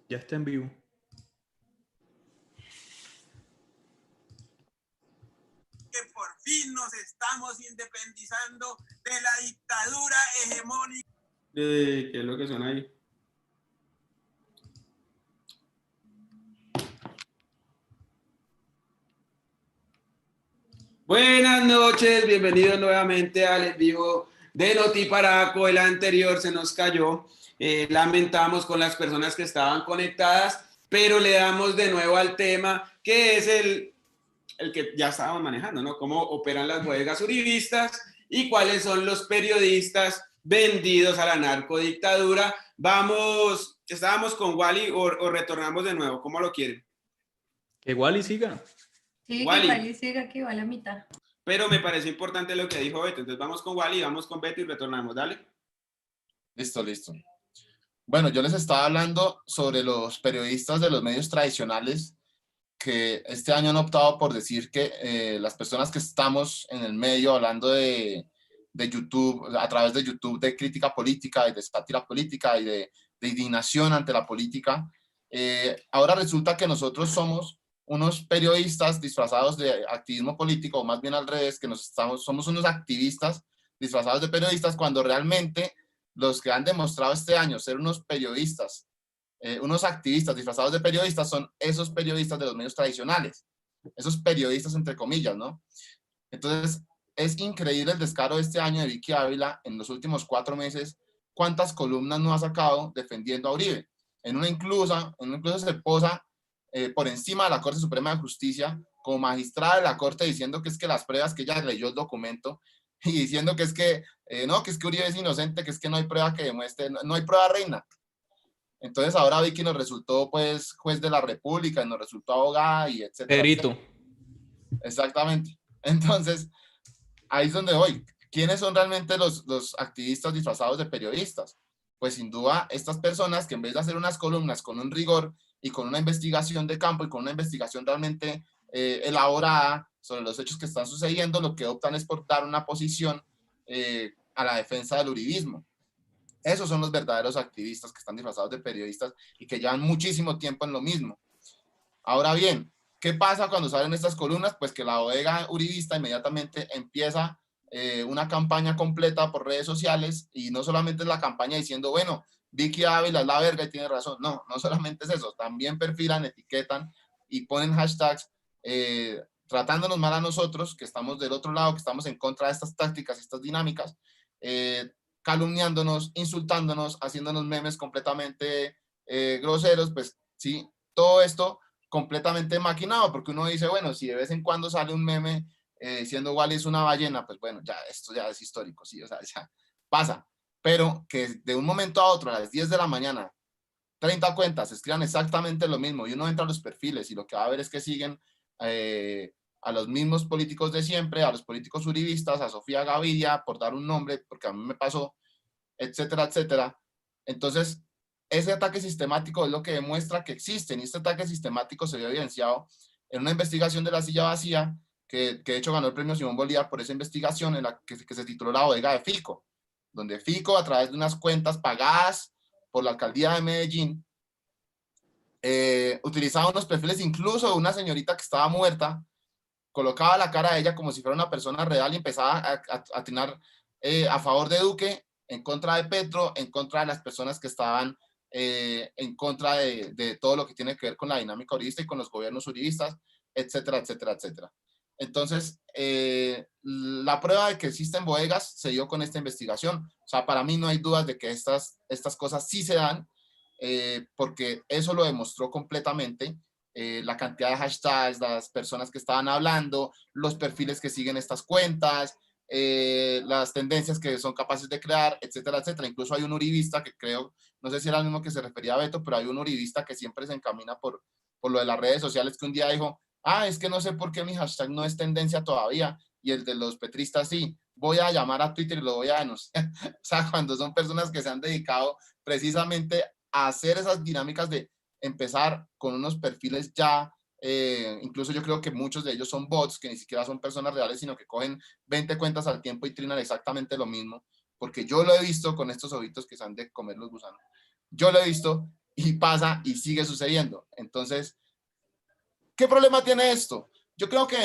Ya está en vivo. Que por fin nos estamos independizando de la dictadura hegemónica. ¿Qué es lo que suena ahí? Buenas noches, bienvenidos nuevamente al en vivo de Notiparaco. El anterior se nos cayó. Lamentamos con las personas que estaban conectadas, pero le damos de nuevo al tema que es el que ya estábamos manejando, ¿no? Cómo operan las bodegas uribistas y cuáles son los periodistas vendidos a la narcodictadura. Vamos, estábamos con Wally o retornamos de nuevo, ¿cómo lo quieren? Que Wally siga. Sí, Wally. que Wally siga, que va a la mitad. Pero me pareció importante lo que dijo Beto, entonces vamos con Wally, vamos con Beto y retornamos, dale. Listo. Bueno, yo les estaba hablando sobre los periodistas de los medios tradicionales que este año han optado por decir que las personas que estamos en el medio hablando de YouTube, a través de YouTube, de crítica política y de sátira política y de indignación ante la política, ahora resulta que nosotros somos unos periodistas disfrazados de activismo político, o más bien al revés, que somos unos activistas disfrazados de periodistas, cuando realmente los que han demostrado este año ser unos periodistas, unos activistas disfrazados de periodistas, son esos periodistas de los medios tradicionales, esos periodistas entre comillas, ¿no? Entonces, es increíble el descaro de este año de Vicky Ávila en los últimos 4 meses, cuántas columnas no ha sacado defendiendo a Uribe. En una incluso se posa por encima de la Corte Suprema de Justicia como magistrada de la Corte, diciendo que es que las pruebas, que ella leyó el documento y diciendo que es que no, que es que Uribe es inocente, que es que no hay prueba que demuestre, no hay prueba reina. Entonces ahora Vicky nos resultó pues juez de la República, nos resultó abogada y etcétera. Perito. Exactamente. Entonces, ahí es donde voy. ¿Quiénes son realmente los activistas disfrazados de periodistas? Pues sin duda estas personas que en vez de hacer unas columnas con un rigor y con una investigación de campo y con una investigación realmente elaborada sobre los hechos que están sucediendo, lo que optan es por dar una posición a la defensa del uribismo. Esos son los verdaderos activistas que están disfrazados de periodistas y que llevan muchísimo tiempo en lo mismo. Ahora bien, ¿qué pasa cuando salen estas columnas? Pues que la bodega uribista inmediatamente empieza una campaña completa por redes sociales, y no solamente es la campaña diciendo, bueno, Vicky Ávila es la verga y tiene razón. No solamente es eso, también perfilan, etiquetan y ponen hashtags tratándonos mal a nosotros, que estamos del otro lado, que estamos en contra de estas tácticas, estas dinámicas, calumniándonos, insultándonos, haciéndonos memes completamente groseros. Pues sí, todo esto completamente maquinado, porque uno dice, bueno, si de vez en cuando sale un meme diciendo Wally es una ballena, pues bueno, ya esto ya es histórico, sí, o sea, ya pasa. Pero que de un momento a otro, a las 10 de la mañana, 30 cuentas escriban exactamente lo mismo, y uno entra a los perfiles y lo que va a ver es que siguen a los mismos políticos de siempre, a los políticos uribistas, a Sofía Gaviria, por dar un nombre, porque a mí me pasó, etcétera, etcétera. Entonces, ese ataque sistemático es lo que demuestra que existen, y este ataque sistemático se vio evidenciado en una investigación de La Silla Vacía, que de hecho ganó el premio Simón Bolívar por esa investigación, en la que se tituló La bodega de Fico, donde Fico, a través de unas cuentas pagadas por la alcaldía de Medellín, utilizaba unos perfiles incluso de una señorita que estaba muerta, colocaba la cara de ella como si fuera una persona real y empezaba a atinar a favor de Duque, en contra de Petro, en contra de las personas que estaban en contra de todo lo que tiene que ver con la dinámica uribista y con los gobiernos uribistas, etcétera, etcétera, etcétera. Entonces, la prueba de que existen bodegas se dio con esta investigación. O sea, para mí no hay dudas de que estas cosas sí se dan, porque eso lo demostró completamente. La cantidad de hashtags, las personas que estaban hablando, los perfiles que siguen estas cuentas, las tendencias que son capaces de crear, etcétera, etcétera. Incluso hay un uribista que creo, no sé si era el mismo que se refería a Beto, pero hay un uribista que siempre se encamina por lo de las redes sociales, que un día dijo, es que no sé por qué mi hashtag no es tendencia todavía, y el de los petristas sí, voy a llamar a Twitter y lo voy a denunciar. O sea, cuando son personas que se han dedicado precisamente a hacer esas dinámicas de empezar con unos perfiles ya, incluso yo creo que muchos de ellos son bots, que ni siquiera son personas reales, sino que cogen 20 cuentas al tiempo y trinan exactamente lo mismo, porque yo lo he visto con estos ojitos que se han de comer los gusanos. Yo lo he visto, y pasa y sigue sucediendo. Entonces, ¿qué problema tiene esto? Yo creo que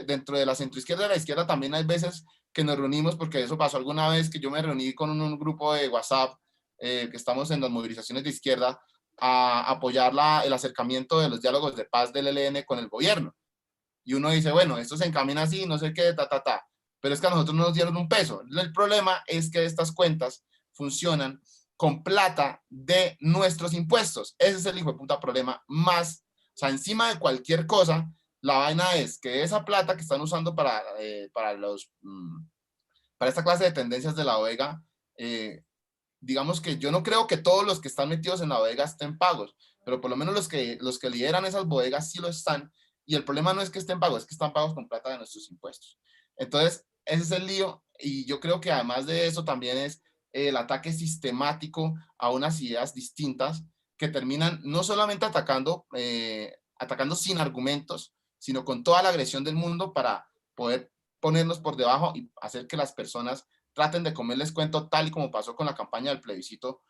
dentro de la centroizquierda y la izquierda también hay veces que nos reunimos, porque eso pasó alguna vez que yo me reuní con un grupo de WhatsApp, que estamos en las movilizaciones de izquierda, a apoyar el acercamiento de los diálogos de paz del ELN con el gobierno. Y uno dice, bueno, esto se encamina así, no sé qué, pero es que a nosotros no nos dieron un peso. El problema es que estas cuentas funcionan con plata de nuestros impuestos. Ese es el hijo de puta problema más, o sea, encima de cualquier cosa, la vaina es que esa plata que están usando para esta clase de tendencias de la bodega, digamos que yo no creo que todos los que están metidos en la bodega estén pagos, pero por lo menos los que lideran esas bodegas sí lo están, y el problema no es que estén pagos, es que están pagos con plata de nuestros impuestos. Entonces, ese es el lío, y yo creo que además de eso también es el ataque sistemático a unas ideas distintas que terminan no solamente atacando sin argumentos, sino con toda la agresión del mundo para poder ponernos por debajo y hacer que las personas traten de comerles cuento, tal y como pasó con la campaña del plebiscito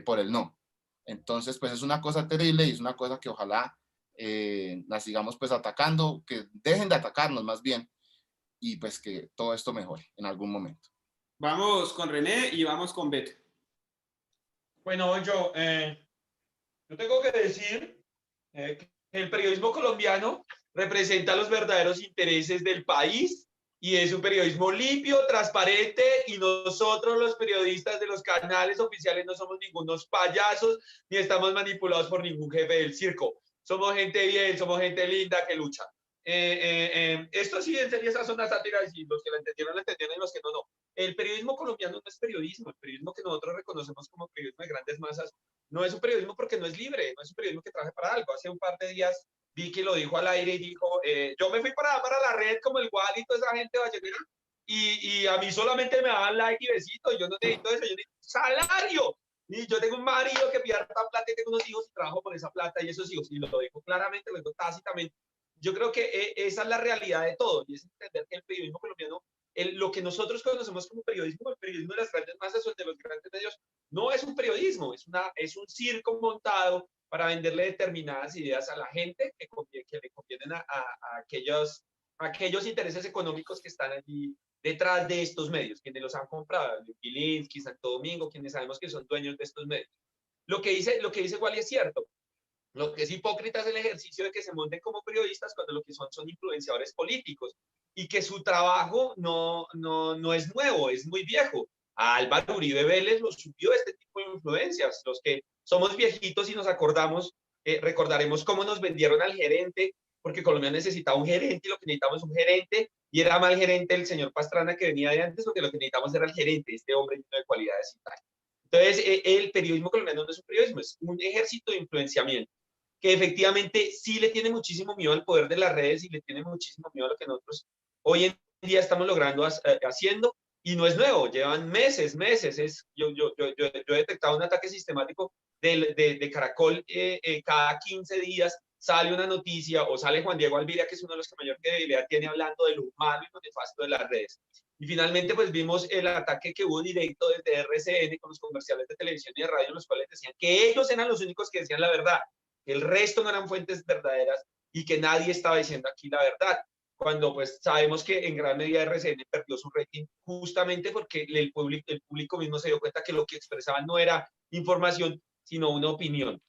por el no. Entonces, pues es una cosa terrible y es una cosa que ojalá la sigamos pues atacando, que dejen de atacarnos más bien, y pues que todo esto mejore en algún momento. Vamos con René y vamos con Beto. Bueno, yo tengo que decir que el periodismo colombiano representa los verdaderos intereses del país y es un periodismo limpio, transparente, y nosotros los periodistas de los canales oficiales no somos ningunos payasos ni estamos manipulados por ningún jefe del circo. Somos gente bien, somos gente linda que lucha. Esto sí, en serio, esas son las sátiras, y los que la entendieron y los que no, no. El periodismo colombiano no es periodismo. El periodismo que nosotros reconocemos como periodismo de grandes masas no es un periodismo porque no es libre, no es un periodismo que trabaje para algo. Hace un par de días Vicky lo dijo al aire y dijo, yo me fui para la red como el Wall y toda esa gente vallenera, y a mí solamente me daban like y besitos, yo no necesito eso, yo necesito salario, y yo tengo un marido que pide harta plata y tengo unos hijos y trabajo por esa plata y esos hijos, y lo dijo claramente, lo dijo tácitamente. Yo creo que esa es la realidad de todo, y es entender que el periodismo colombiano, lo que nosotros conocemos como periodismo, el periodismo de las grandes masas o el de los grandes medios, no es un periodismo, es un circo montado para venderle determinadas ideas a la gente que le convienen a aquellos intereses económicos que están allí detrás de estos medios, quienes los han comprado, Gilinski, Santo Domingo, quienes sabemos que son dueños de estos medios. Lo que dice Wally es cierto. Lo que es hipócrita es el ejercicio de que se monten como periodistas cuando lo que son influenciadores políticos, y que su trabajo no es nuevo, es muy viejo. A Álvaro Uribe Vélez lo subió este tipo de influencias. Los que somos viejitos y nos acordamos, recordaremos cómo nos vendieron al gerente, porque Colombia necesitaba un gerente y lo que necesitamos es un gerente, y era mal gerente el señor Pastrana que venía de antes, porque lo que necesitamos era el gerente, este hombre lleno de cualidades y tal. Entonces, el periodismo colombiano no es un periodismo, es un ejército de influenciamiento, que efectivamente sí le tiene muchísimo miedo al poder de las redes y le tiene muchísimo miedo a lo que nosotros hoy en día estamos logrando haciendo, y no es nuevo, llevan meses. Yo he detectado un ataque sistemático de Caracol. Cada 15 días sale una noticia, o sale Juan Diego Alvira, que es uno de los que mayor credibilidad tiene, hablando de lo malo y lo nefasto de las redes. Y finalmente pues vimos el ataque que hubo directo desde RCN con los comerciales de televisión y de radio, en los cuales decían que ellos eran los únicos que decían la verdad, que el resto no eran fuentes verdaderas y que nadie estaba diciendo aquí la verdad, cuando pues sabemos que en gran medida RCN perdió su rating justamente porque el público mismo se dio cuenta que lo que expresaban no era información, sino una opinión.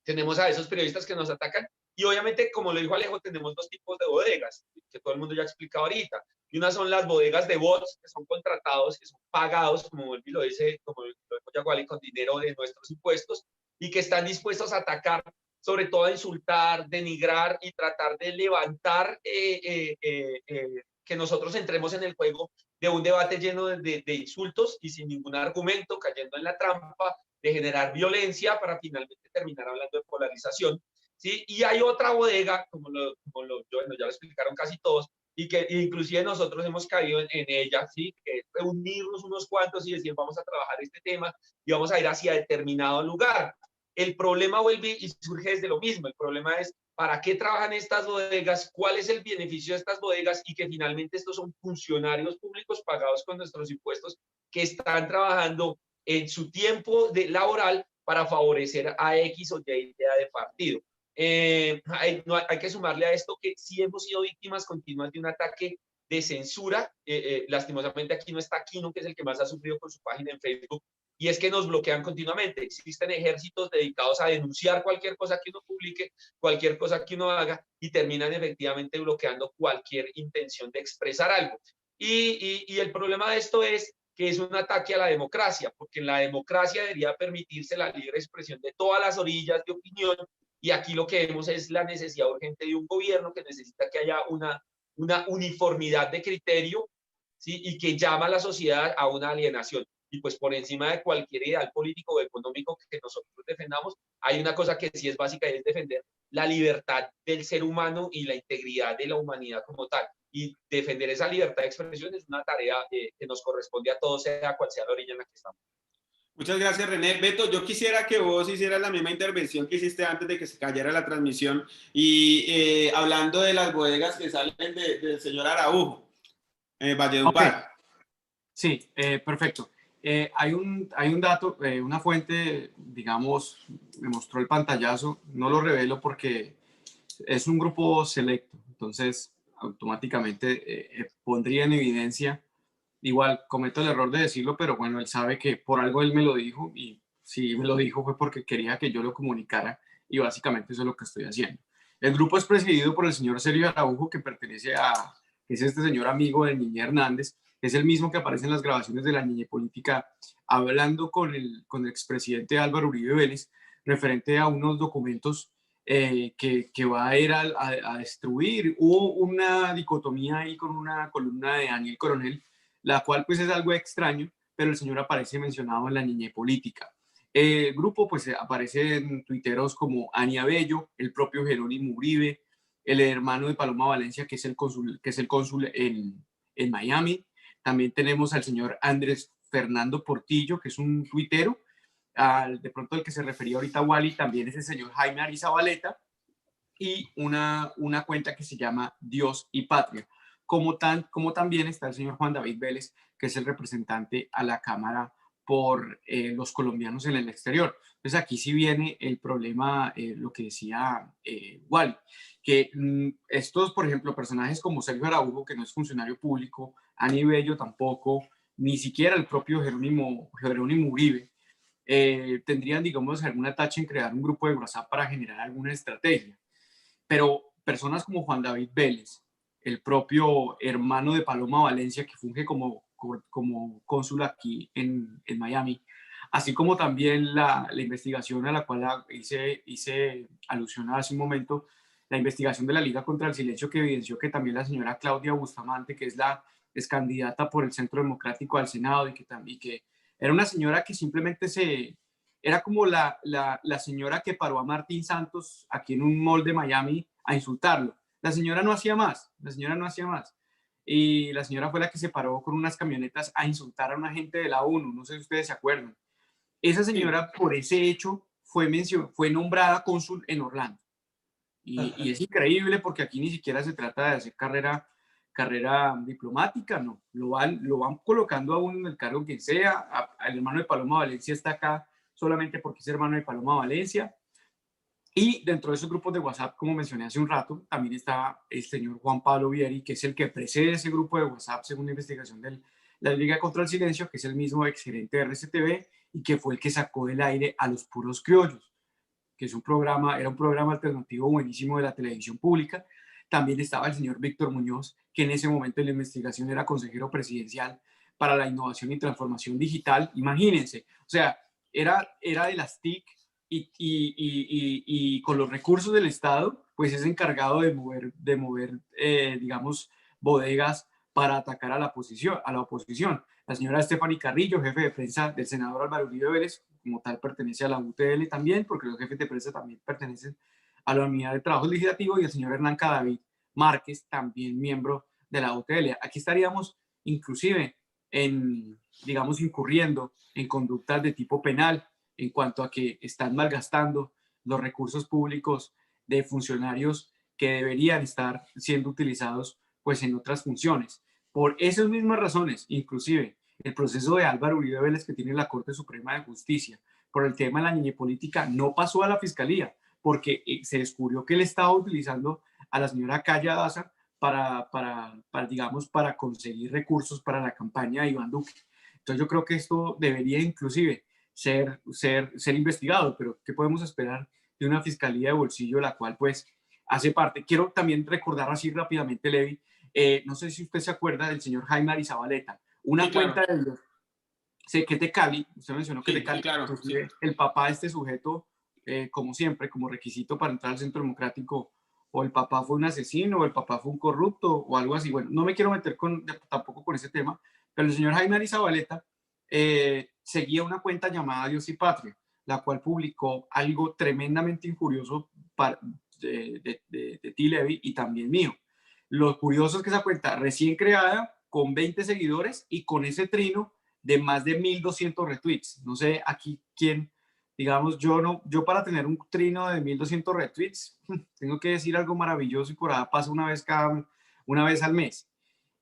Tenemos a esos periodistas que nos atacan, y obviamente, como lo dijo Alejo, tenemos dos tipos de bodegas, que todo el mundo ya ha explicado ahorita. Y una son las bodegas de bots, que son contratados, que son pagados, como él lo dice, como lo dijo Yaguali, con dinero de nuestros impuestos, y que están dispuestos a atacar, sobre todo a insultar, denigrar y tratar de levantar que nosotros entremos en el juego de un debate lleno de insultos y sin ningún argumento, cayendo en la trampa de generar violencia para finalmente terminar hablando de polarización, ¿sí? Y hay otra bodega, bueno, ya lo explicaron casi todos, y que inclusive nosotros hemos caído en ella, ¿sí? Que es reunirnos unos cuantos y decir, vamos a trabajar este tema y vamos a ir hacia determinado lugar. El problema vuelve y surge desde lo mismo. El problema es, ¿para qué trabajan estas bodegas? ¿Cuál es el beneficio de estas bodegas? Y que finalmente estos son funcionarios públicos pagados con nuestros impuestos que están trabajando en su tiempo laboral para favorecer a X o Y idea de partido. Hay que sumarle a esto que sí hemos sido víctimas continuas de un ataque de censura. Lastimosamente aquí no está Kino, que es el que más ha sufrido con su página en Facebook, y es que nos bloquean continuamente. Existen ejércitos dedicados a denunciar cualquier cosa que uno publique, cualquier cosa que uno haga, y terminan efectivamente bloqueando cualquier intención de expresar algo. Y el problema de esto es que es un ataque a la democracia, porque en la democracia debería permitirse la libre expresión de todas las orillas de opinión, y aquí lo que vemos es la necesidad urgente de un gobierno que necesita que haya una uniformidad de criterio, ¿sí? Y que llama a la sociedad a una alienación. Y pues por encima de cualquier ideal político o económico que nosotros defendamos, hay una cosa que sí es básica y es defender la libertad del ser humano y la integridad de la humanidad como tal. Y defender esa libertad de expresión es una tarea que nos corresponde a todos, sea cual sea la orilla en la que estamos. Muchas gracias, René. Beto, yo quisiera que vos hicieras la misma intervención que hiciste antes de que se cayera la transmisión y hablando de las bodegas que salen del señor Araujo, Valledupar. Okay. Sí, perfecto. Hay un dato, una fuente, digamos, me mostró el pantallazo, no lo revelo porque es un grupo selecto, entonces automáticamente pondría en evidencia. Igual cometo el error de decirlo, pero bueno, él sabe que por algo él me lo dijo y si me lo dijo fue porque quería que yo lo comunicara y básicamente eso es lo que estoy haciendo. El grupo es presidido por el señor Sergio Araujo, que es este señor amigo de Niñe Hernández, que es el mismo que aparece en las grabaciones de la Niñe Política hablando con el expresidente Álvaro Uribe Vélez referente a unos documentos que va a ir a destruir. Hubo una dicotomía ahí con una columna de Daniel Coronel, la cual pues es algo extraño, pero el señor aparece mencionado en la Niñe Política. El grupo pues aparece en tuiteros como Ania Bello, el propio Jerónimo Uribe, el hermano de Paloma Valencia, que es el cónsul en Miami. También tenemos al señor Andrés Fernando Portillo, que es un tuitero, de pronto el que se refería ahorita a Wally, también es el señor Jaime Arizabaleta, y una cuenta que se llama Dios y Patria. Como también está el señor Juan David Vélez, que es el representante a la Cámara por los colombianos en el exterior. Entonces aquí sí viene el problema, lo que decía Wally, que estos, por ejemplo, personajes como Sergio Araujo, que no es funcionario público, Ani Bello tampoco, ni siquiera el propio Jerónimo Uribe, tendrían, digamos, alguna tacha en crear un grupo de WhatsApp para generar alguna estrategia. Pero personas como Juan David Vélez, el propio hermano de Paloma Valencia, que funge como cónsul aquí en Miami, así como también la investigación a la cual hice alusión hace un momento, la investigación de la Liga contra el Silencio, que evidenció que también la señora Claudia Bustamante, que es la excandidata por el Centro Democrático al Senado, y que era una señora que simplemente era como la señora que paró a Martín Santos aquí en un mall de Miami a insultarlo. La señora no hacía más. Y la señora fue la que se paró con unas camionetas a insultar a un agente de la ONU, no sé si ustedes se acuerdan. Esa señora, por ese hecho, fue nombrada cónsul en Orlando. Y es increíble porque aquí ni siquiera se trata de hacer carrera diplomática, no. Lo van colocando a uno en el cargo que sea. El hermano de Paloma Valencia está acá solamente porque es hermano de Paloma Valencia. Y dentro de esos grupos de WhatsApp, como mencioné hace un rato, también está el señor Juan Pablo Vieri, que es el que precede ese grupo de WhatsApp según la investigación de la Liga contra el Silencio, que es el mismo exgerente de RCTV y que fue el que sacó del aire a Los Puros Criollos, que era un programa alternativo buenísimo de la televisión pública. También estaba el señor Víctor Muñoz, que en ese momento de la investigación era consejero presidencial para la innovación y transformación digital. Imagínense, o sea, era de las TIC, y con los recursos del Estado, pues es encargado de mover digamos, bodegas para atacar a la oposición. La señora Stephanie Carrillo, jefe de prensa del senador Álvaro Uribe Vélez, como tal pertenece a la UTL también, porque los jefes de prensa también pertenecen a la Unidad de Trabajo Legislativo, y el señor Hernán Cadavid Márquez, también miembro de la UTL. Aquí estaríamos inclusive incurriendo en conductas de tipo penal, en cuanto a que están malgastando los recursos públicos de funcionarios que deberían estar siendo utilizados pues en otras funciones. Por esas mismas razones, inclusive el proceso de Álvaro Uribe Vélez que tiene la Corte Suprema de Justicia por el tema de la niñez política no pasó a la fiscalía, porque se descubrió que él estaba utilizando a la señora Calla Daza digamos, para conseguir recursos para la campaña de Iván Duque. Entonces yo creo que esto debería inclusive ser investigado, pero ¿qué podemos esperar de una fiscalía de bolsillo, la cual pues hace parte? Quiero también recordar así rápidamente, Levi, no sé si usted se acuerda del señor Jaime Arizabaleta, una Sí, claro. cuenta de sé que es de Cali, usted mencionó que es Sí, de Cali, sí, claro, inclusive sí. el papá de este sujeto, como siempre, como requisito para entrar al Centro Democrático, o el papá fue un asesino, o el papá fue un corrupto, o algo así. Bueno, no me quiero meter tampoco con ese tema, pero el señor Jaime Arizabaleta seguía una cuenta llamada Dios y Patria, la cual publicó algo tremendamente injurioso de ti, Levi, y también mío. Lo curioso es que esa cuenta recién creada, con 20 seguidores y con ese trino de más de 1.200 retweets. No sé aquí quién, digamos, yo para tener un trino de 1.200 retweets, tengo que decir algo maravilloso y por ahí pasa una vez al mes.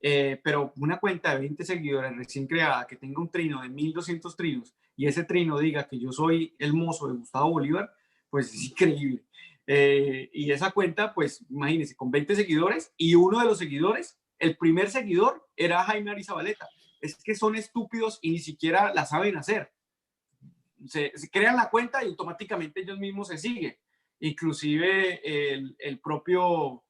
Pero una cuenta de 20 seguidores recién creada que tenga un trino de 1.200 trinos y ese trino diga que yo soy el mozo de Gustavo Bolívar, pues es increíble. Y esa cuenta, pues imagínense, con 20 seguidores y uno de los seguidores, el primer seguidor era Jaime Arizabaleta. Es que son estúpidos y ni siquiera la saben hacer. Se crean la cuenta y automáticamente ellos mismos se siguen. Inclusive el propio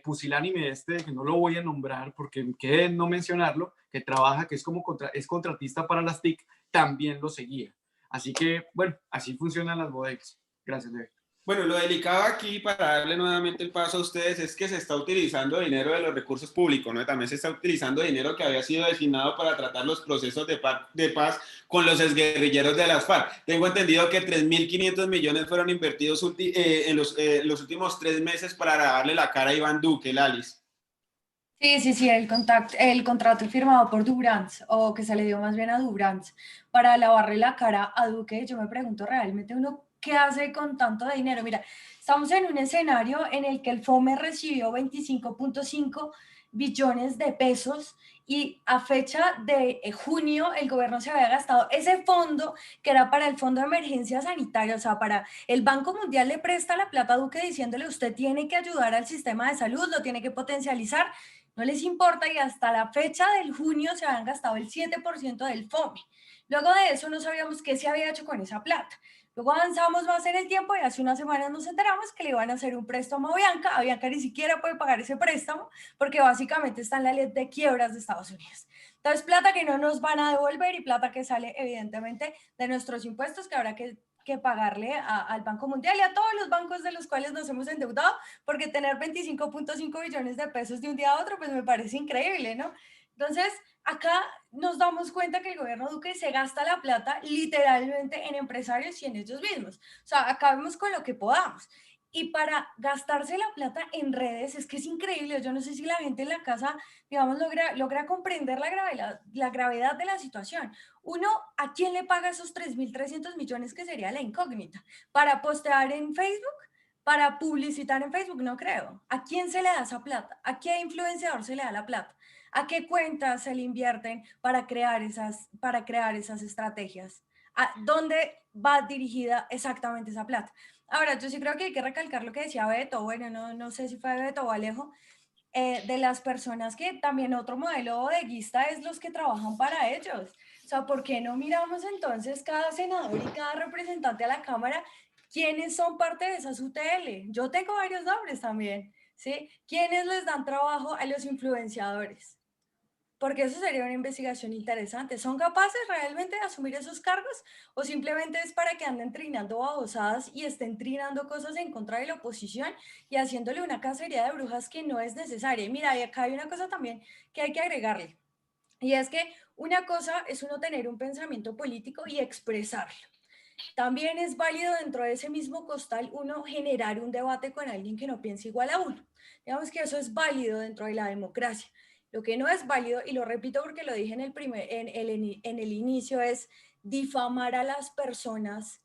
pusilánime que no lo voy a nombrar porque me quedé en no mencionarlo, que trabaja, que es como es contratista para las TIC, también lo seguía. Así que, bueno, así funcionan las bodegas. Gracias, Levi. Bueno, lo delicado aquí, para darle nuevamente el paso a ustedes, es que se está utilizando dinero de los recursos públicos, ¿no? También se está utilizando dinero que había sido destinado para tratar los procesos de paz con los exguerrilleros de las FARC. Tengo entendido que 3.500 millones fueron invertidos en los últimos 3 meses para darle la cara a Iván Duque, Lalis. Sí, el contrato firmado por Durance, o que se le dio más bien a Durance, para lavarle la cara a Duque. Yo me pregunto realmente uno, ¿qué hace con tanto dinero? Mira, estamos en un escenario en el que el FOME recibió 25.5 billones de pesos y a fecha de junio el gobierno se había gastado ese fondo que era para el Fondo de Emergencia Sanitaria, o sea, para el Banco Mundial le presta la plata a Duque diciéndole usted tiene que ayudar al sistema de salud, lo tiene que potencializar. No les importa y hasta la fecha del junio se habían gastado el 7% del FOME. Luego de eso no sabíamos qué se había hecho con esa plata. Luego avanzamos más en el tiempo y hace unas semanas nos enteramos que le iban a hacer un préstamo a Bianca. A Bianca ni siquiera puede pagar ese préstamo porque básicamente está en la ley de quiebras de Estados Unidos. Entonces, plata que no nos van a devolver y plata que sale evidentemente de nuestros impuestos que habrá que pagarle al Banco Mundial y a todos los bancos de los cuales nos hemos endeudado, porque tener 25.5 billones de pesos de un día a otro, pues me parece increíble, ¿no? Entonces, acá nos damos cuenta que el gobierno Duque se gasta la plata literalmente en empresarios y en ellos mismos. O sea, acabemos con lo que podamos. Y para gastarse la plata en redes, es que es increíble. Yo no sé si la gente en la casa, digamos, logra comprender la gravedad de la situación. Uno, ¿a quién le paga esos 3.300 millones que sería la incógnita? ¿Para postear en Facebook? ¿Para publicitar en Facebook? No creo. ¿A quién se le da esa plata? ¿A qué influenciador se le da la plata? ¿A qué cuentas se le invierten para crear esas estrategias? ¿A dónde va dirigida exactamente esa plata? Ahora, yo sí creo que hay que recalcar lo que decía Beto, bueno, no sé si fue Beto o Alejo, de las personas que también otro modelo bodeguista es los que trabajan para ellos. O sea, ¿por qué no miramos entonces cada senador y cada representante a la Cámara quiénes son parte de esas UTL? Yo tengo varios nombres también, ¿sí? ¿Quiénes les dan trabajo a los influenciadores? Porque eso sería una investigación interesante. ¿Son capaces realmente de asumir esos cargos o simplemente es para que anden trinando babosadas y estén trinando cosas en contra de la oposición y haciéndole una cacería de brujas que no es necesaria? Y mira, y acá hay una cosa también que hay que agregarle. Y es que una cosa es uno tener un pensamiento político y expresarlo. También es válido dentro de ese mismo costal uno generar un debate con alguien que no piense igual a uno. Digamos que eso es válido dentro de la democracia. Lo que no es válido, y lo repito porque lo dije en el inicio, es difamar a las personas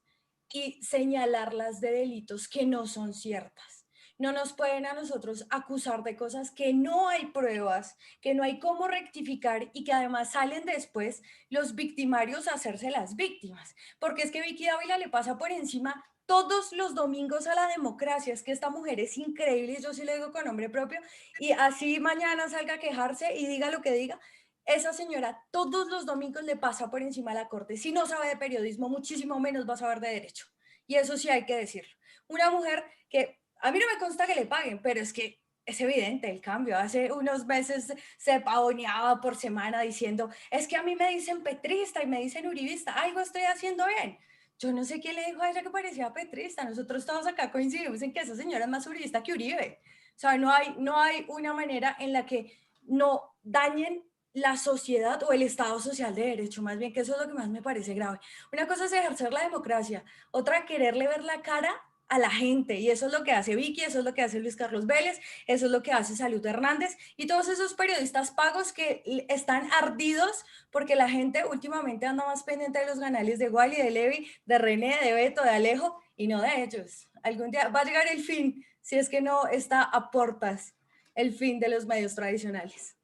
y señalarlas de delitos que no son ciertas. no nos pueden a nosotros acusar de cosas que no hay pruebas, que no hay cómo rectificar y que además salen después los victimarios a hacerse las víctimas. Porque es que Vicky Dávila le pasa por encima todos los domingos a la democracia. Es que esta mujer es increíble, yo sí le digo con nombre propio, y así mañana salga a quejarse y diga lo que diga. Esa señora todos los domingos le pasa por encima a la corte. Si no sabe de periodismo, muchísimo menos va a saber de derecho. Y eso sí hay que decirlo. Una mujer que a mí no me consta que le paguen, pero es que es evidente el cambio. Hace unos meses se pavoneaba por semana diciendo, es que a mí me dicen petrista y me dicen uribista, algo estoy haciendo bien. Yo no sé quién le dijo a ella que parecía petrista. Nosotros todos acá coincidimos en que esa señora es más uribista que Uribe. O sea, no hay una manera en la que no dañen la sociedad o el Estado social de derecho, más bien, que eso es lo que más me parece grave. Una cosa es ejercer la democracia, otra quererle ver la cara a la gente, y eso es lo que hace Vicky, eso es lo que hace Luis Carlos Vélez, eso es lo que hace Salud Hernández y todos esos periodistas pagos que están ardidos porque la gente últimamente anda más pendiente de los canales de Wally, de Levi, de René, de Beto, de Alejo y no de ellos. Algún día va a llegar el fin, si es que no está a portas el fin de los medios tradicionales.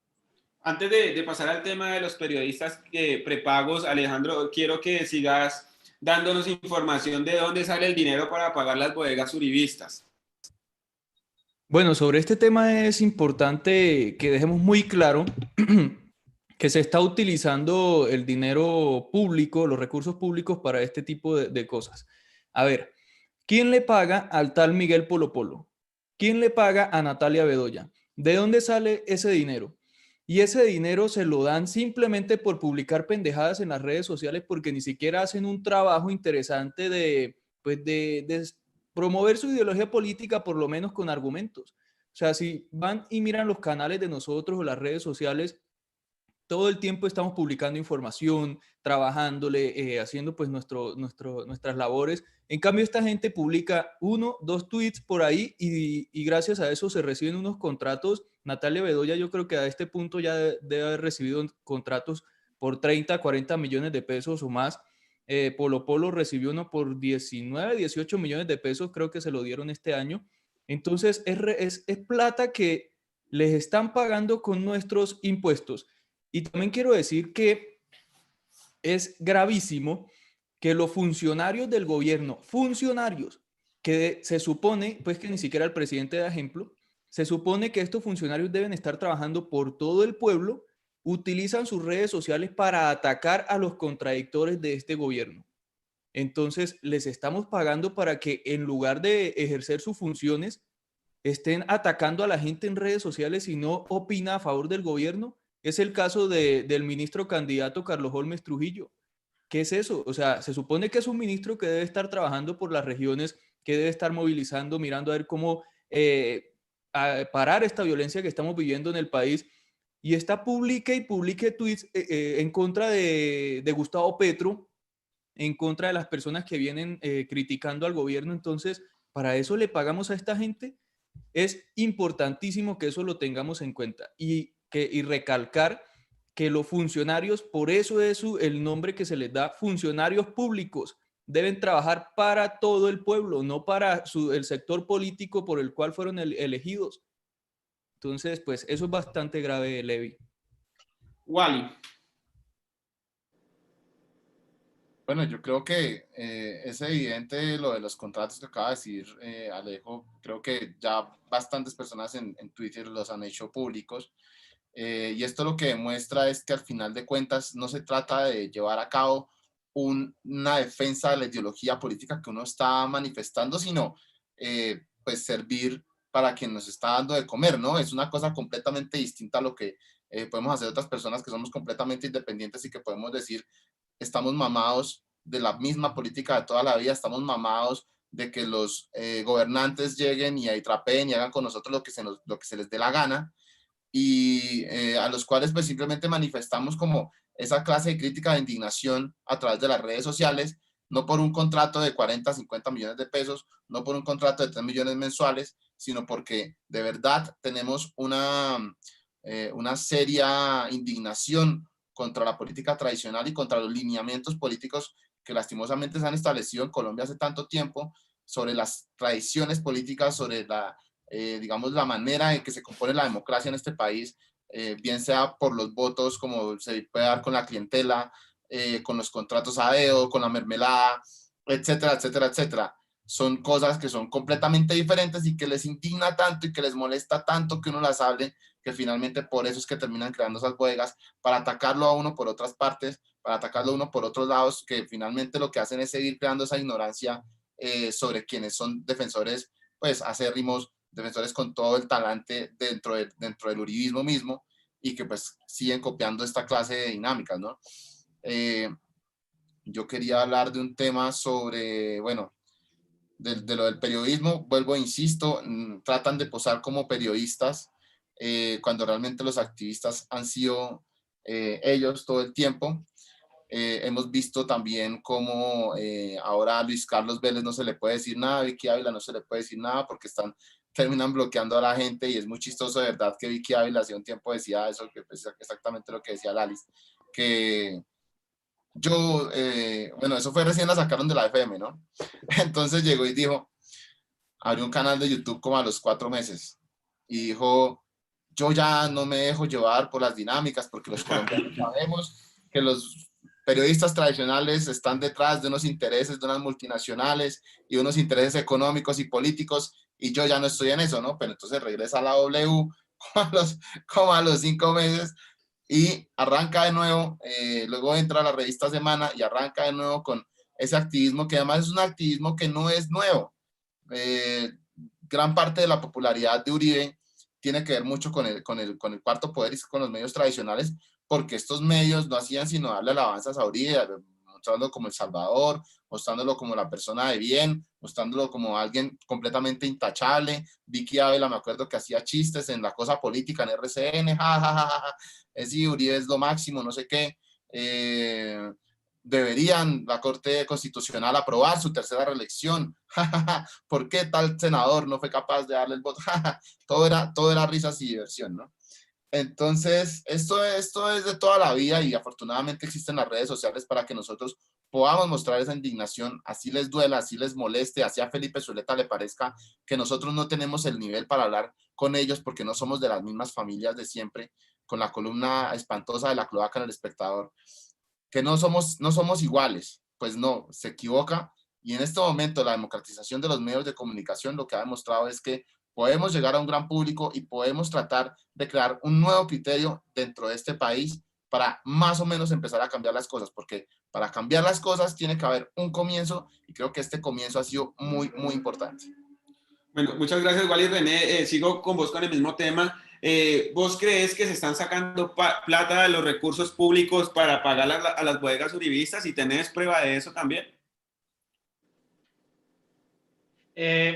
Antes de pasar al tema de los periodistas prepagos, Alejandro, quiero que sigas dándonos información de dónde sale el dinero para pagar las bodegas uribistas. Bueno, sobre este tema es importante que dejemos muy claro que se está utilizando el dinero público, los recursos públicos para este tipo de cosas. A ver, ¿quién le paga al tal Miguel Polo Polo? ¿Quién le paga a Natalia Bedoya? ¿De dónde sale ese dinero? Y ese dinero se lo dan simplemente por publicar pendejadas en las redes sociales porque ni siquiera hacen un trabajo interesante de promover su ideología política, por lo menos con argumentos. O sea, si van y miran los canales de nosotros o las redes sociales, todo el tiempo estamos publicando información, trabajándole, haciendo pues nuestras labores. En cambio, esta gente publica 1, 2 tweets por ahí y gracias a eso se reciben unos contratos. Natalia Bedoya yo creo que a este punto ya debe haber recibido contratos por 30, 40 millones de pesos o más. Polo Polo recibió uno por 19, 18 millones de pesos, creo que se lo dieron este año. Entonces es plata que les están pagando con nuestros impuestos. Y también quiero decir que es gravísimo que los funcionarios del gobierno, funcionarios, que se supone, pues que ni siquiera el presidente da ejemplo, se supone que estos funcionarios deben estar trabajando por todo el pueblo, utilizan sus redes sociales para atacar a los contradictores de este gobierno. Entonces, les estamos pagando para que en lugar de ejercer sus funciones, estén atacando a la gente en redes sociales y no opina a favor del gobierno. Es el caso del ministro candidato Carlos Holmes Trujillo. ¿Qué es eso? O sea, se supone que es un ministro que debe estar trabajando por las regiones, que debe estar movilizando, mirando a ver cómo parar esta violencia que estamos viviendo en el país. Y está publique tweets en contra de Gustavo Petro, en contra de las personas que vienen criticando al gobierno. Entonces, ¿para eso le pagamos a esta gente? Es importantísimo que eso lo tengamos en cuenta y recalcar que los funcionarios, por eso es el nombre que se les da, funcionarios públicos, deben trabajar para todo el pueblo, no para el sector político por el cual fueron elegidos. Entonces, pues eso es bastante grave, Levi. Wally. Bueno, yo creo que es evidente lo de los contratos que acaba de decir Alejo. Creo que ya bastantes personas en Twitter los han hecho públicos. Y esto lo que demuestra es que al final de cuentas no se trata de llevar a cabo una defensa de la ideología política que uno está manifestando, sino pues servir para quien nos está dando de comer, ¿no? Es una cosa completamente distinta a lo que podemos hacer otras personas que somos completamente independientes y que podemos decir, estamos mamados de la misma política de toda la vida, estamos mamados de que los gobernantes lleguen y ahí trapeen y hagan con nosotros lo que se les dé la gana, y a los cuales pues simplemente manifestamos como esa clase de crítica de indignación a través de las redes sociales, no por un contrato de 40, 50 millones de pesos, no por un contrato de 3 millones mensuales, sino porque de verdad tenemos una seria indignación contra la política tradicional y contra los lineamientos políticos que lastimosamente se han establecido en Colombia hace tanto tiempo, sobre las tradiciones políticas, sobre digamos, la manera en que se compone la democracia en este país, bien sea por los votos, como se puede dar con la clientela, con los contratos a dedo, con la mermelada, etcétera, etcétera, etcétera. Son cosas que son completamente diferentes y que les indigna tanto y que les molesta tanto que uno las hable, que finalmente por eso es que terminan creando esas bodegas, para atacarlo a uno por otras partes, para atacarlo a uno por otros lados, que finalmente lo que hacen es seguir creando esa ignorancia sobre quienes son defensores, pues acérrimos, defensores con todo el talante dentro del uribismo mismo, y que pues siguen copiando esta clase de dinámicas, ¿no? Yo quería hablar de un tema sobre, bueno, de lo del periodismo. Vuelvo, insisto, tratan de posar como periodistas cuando realmente los activistas han sido ellos todo el tiempo. Hemos visto también cómo ahora a Luis Carlos Vélez no se le puede decir nada, a Vicky Ávila no se le puede decir nada porque terminan bloqueando a la gente, y es muy chistoso, de verdad, que Vicky Ávila hace un tiempo decía eso, que es exactamente lo que decía Lalis, que bueno, eso fue recién la sacaron de la FM, ¿no? Entonces llegó y dijo, abrió un canal de YouTube como a los 4 meses y dijo, yo ya no me dejo llevar por las dinámicas porque los colombianos sabemos que los periodistas tradicionales están detrás de unos intereses de unas multinacionales y unos intereses económicos y políticos, y yo ya no estoy en eso, ¿no? Pero entonces regresa a la W como a los 5 meses y arranca de nuevo, luego entra a la revista Semana y arranca de nuevo con ese activismo, que además es un activismo que no es nuevo. Gran parte de la popularidad de Uribe tiene que ver mucho con el cuarto poder y con los medios tradicionales, porque estos medios no hacían sino darle alabanzas a Uribe, mostrándolo como el Salvador, mostrándolo como la persona de bien, mostrándolo como alguien completamente intachable. Vicky Ávila, me acuerdo que hacía chistes en La Cosa Política en RCN, jajajaja, sí, Uribe es lo máximo, no sé qué. Deberían la Corte Constitucional aprobar su tercera reelección. ¿Por qué tal senador no fue capaz de darle el voto? todo era risas y diversión, ¿no? Entonces, esto es de toda la vida, y afortunadamente existen las redes sociales para que nosotros podamos mostrar esa indignación, así les duela, así les moleste, así a Felipe Zuleta le parezca que nosotros no tenemos el nivel para hablar con ellos porque no somos de las mismas familias de siempre, con la columna espantosa de La Cloaca en El Espectador, que no somos iguales. Pues no, se equivoca, y en este momento la democratización de los medios de comunicación lo que ha demostrado es que podemos llegar a un gran público y podemos tratar de crear un nuevo criterio dentro de este país para más o menos empezar a cambiar las cosas, porque para cambiar las cosas tiene que haber un comienzo, y creo que este comienzo ha sido muy, muy importante. Bueno, muchas gracias, Wally. René, sigo con vos con el mismo tema. ¿Vos crees que se están sacando plata de los recursos públicos para pagar a las bodegas uribistas, y tenés prueba de eso también?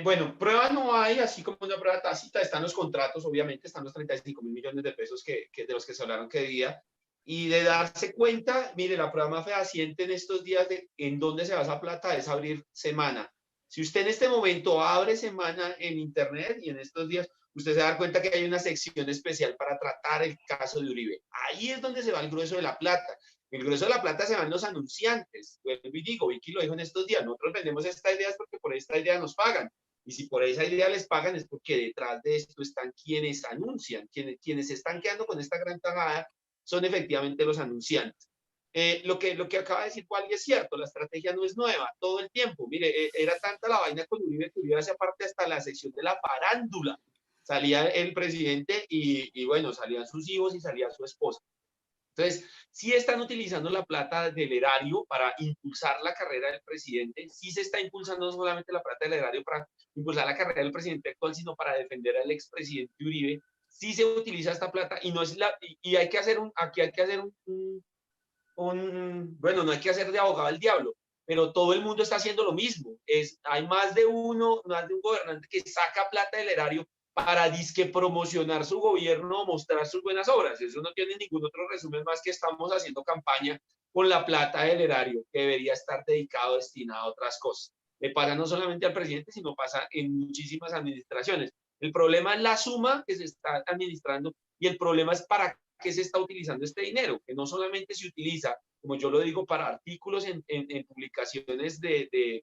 Bueno, prueba no hay, así como una prueba tácita. Están los contratos, obviamente, están los 35.000 millones de pesos de los que se hablaron que debía. Y de darse cuenta, mire, la prueba más fehaciente en estos días de en dónde se va esa plata es abrir Semana. Si usted en este momento abre Semana en internet, y en estos días, usted se va a dar cuenta que hay una sección especial para tratar el caso de Uribe. Ahí es donde se va el grueso de la plata. El grueso de la plata se van los anunciantes. Vuelvo y digo, Vicky lo dijo en estos días, nosotros vendemos esta idea es porque por esta idea nos pagan. Y si por esa idea les pagan es porque detrás de esto están quienes anuncian, quienes se están quedando con esta gran tajada son efectivamente los anunciantes. Lo que acaba de decir Wally es cierto, la estrategia no es nueva, todo el tiempo. Mire, era tanta la vaina con Uribe que Uribe hacía parte hasta la sección de la farándula. Salía el presidente y bueno, salían sus hijos y salía su esposa. Entonces, sí están utilizando la plata del erario para impulsar la carrera del presidente, sí se está impulsando no solamente la plata del erario para impulsar la carrera del presidente actual, sino para defender al expresidente Uribe. Sí se utiliza esta plata, y no es y hay que hacer aquí hay que hacer bueno, no hay que hacer de abogado al diablo, pero todo el mundo está haciendo lo mismo. Hay más de un gobernante que saca plata del erario para disque promocionar su gobierno, mostrar sus buenas obras. Eso no tiene ningún otro resumen más que estamos haciendo campaña con la plata del erario, que debería estar dedicado, destinado a otras cosas. Le pasa no solamente al presidente, sino pasa en muchísimas administraciones. El problema es la suma que se está administrando, y el problema es para qué se está utilizando este dinero, que no solamente se utiliza, como yo lo digo, para artículos en publicaciones de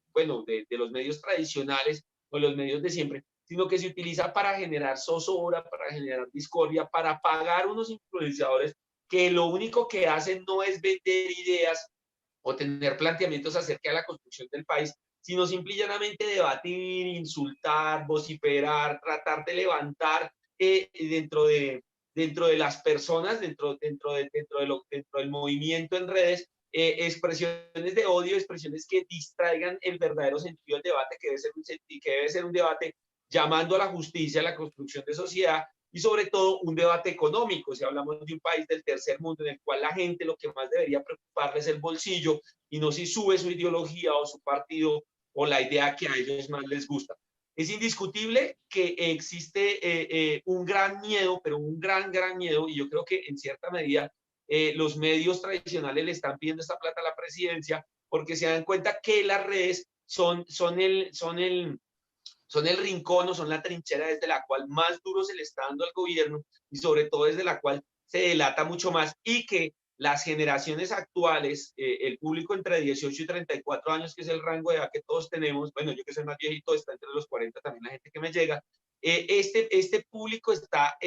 los medios tradicionales o los medios de siempre, sino que se utiliza para generar zozobra, para generar discordia, para pagar unos influenciadores que lo único que hacen no es vender ideas o tener planteamientos acerca de la construcción del país, sino simple y llanamente debatir, insultar, vociferar, tratar de levantar dentro de las personas, dentro del movimiento en redes, expresiones de odio, expresiones que distraigan el verdadero sentido del debate, que debe ser un debate llamando a la justicia, a la construcción de sociedad, y sobre todo un debate económico. Si hablamos de un país del tercer mundo en el cual la gente lo que más debería preocuparle es el bolsillo y no si sube su ideología o su partido o la idea que a ellos más les gusta. Es indiscutible que existe un gran miedo, pero un gran miedo, y yo creo que en cierta medida los medios tradicionales le están pidiendo esta plata a la presidencia porque se dan cuenta que las redes son el rincón o son la trinchera desde la cual más duro se le está dando al gobierno y sobre todo desde la cual se delata mucho más, y que las generaciones actuales, el público entre 18 y 34 años, que es el rango de edad que todos tenemos, bueno, yo que soy más viejito, está entre los 40 también la gente que me llega, este público está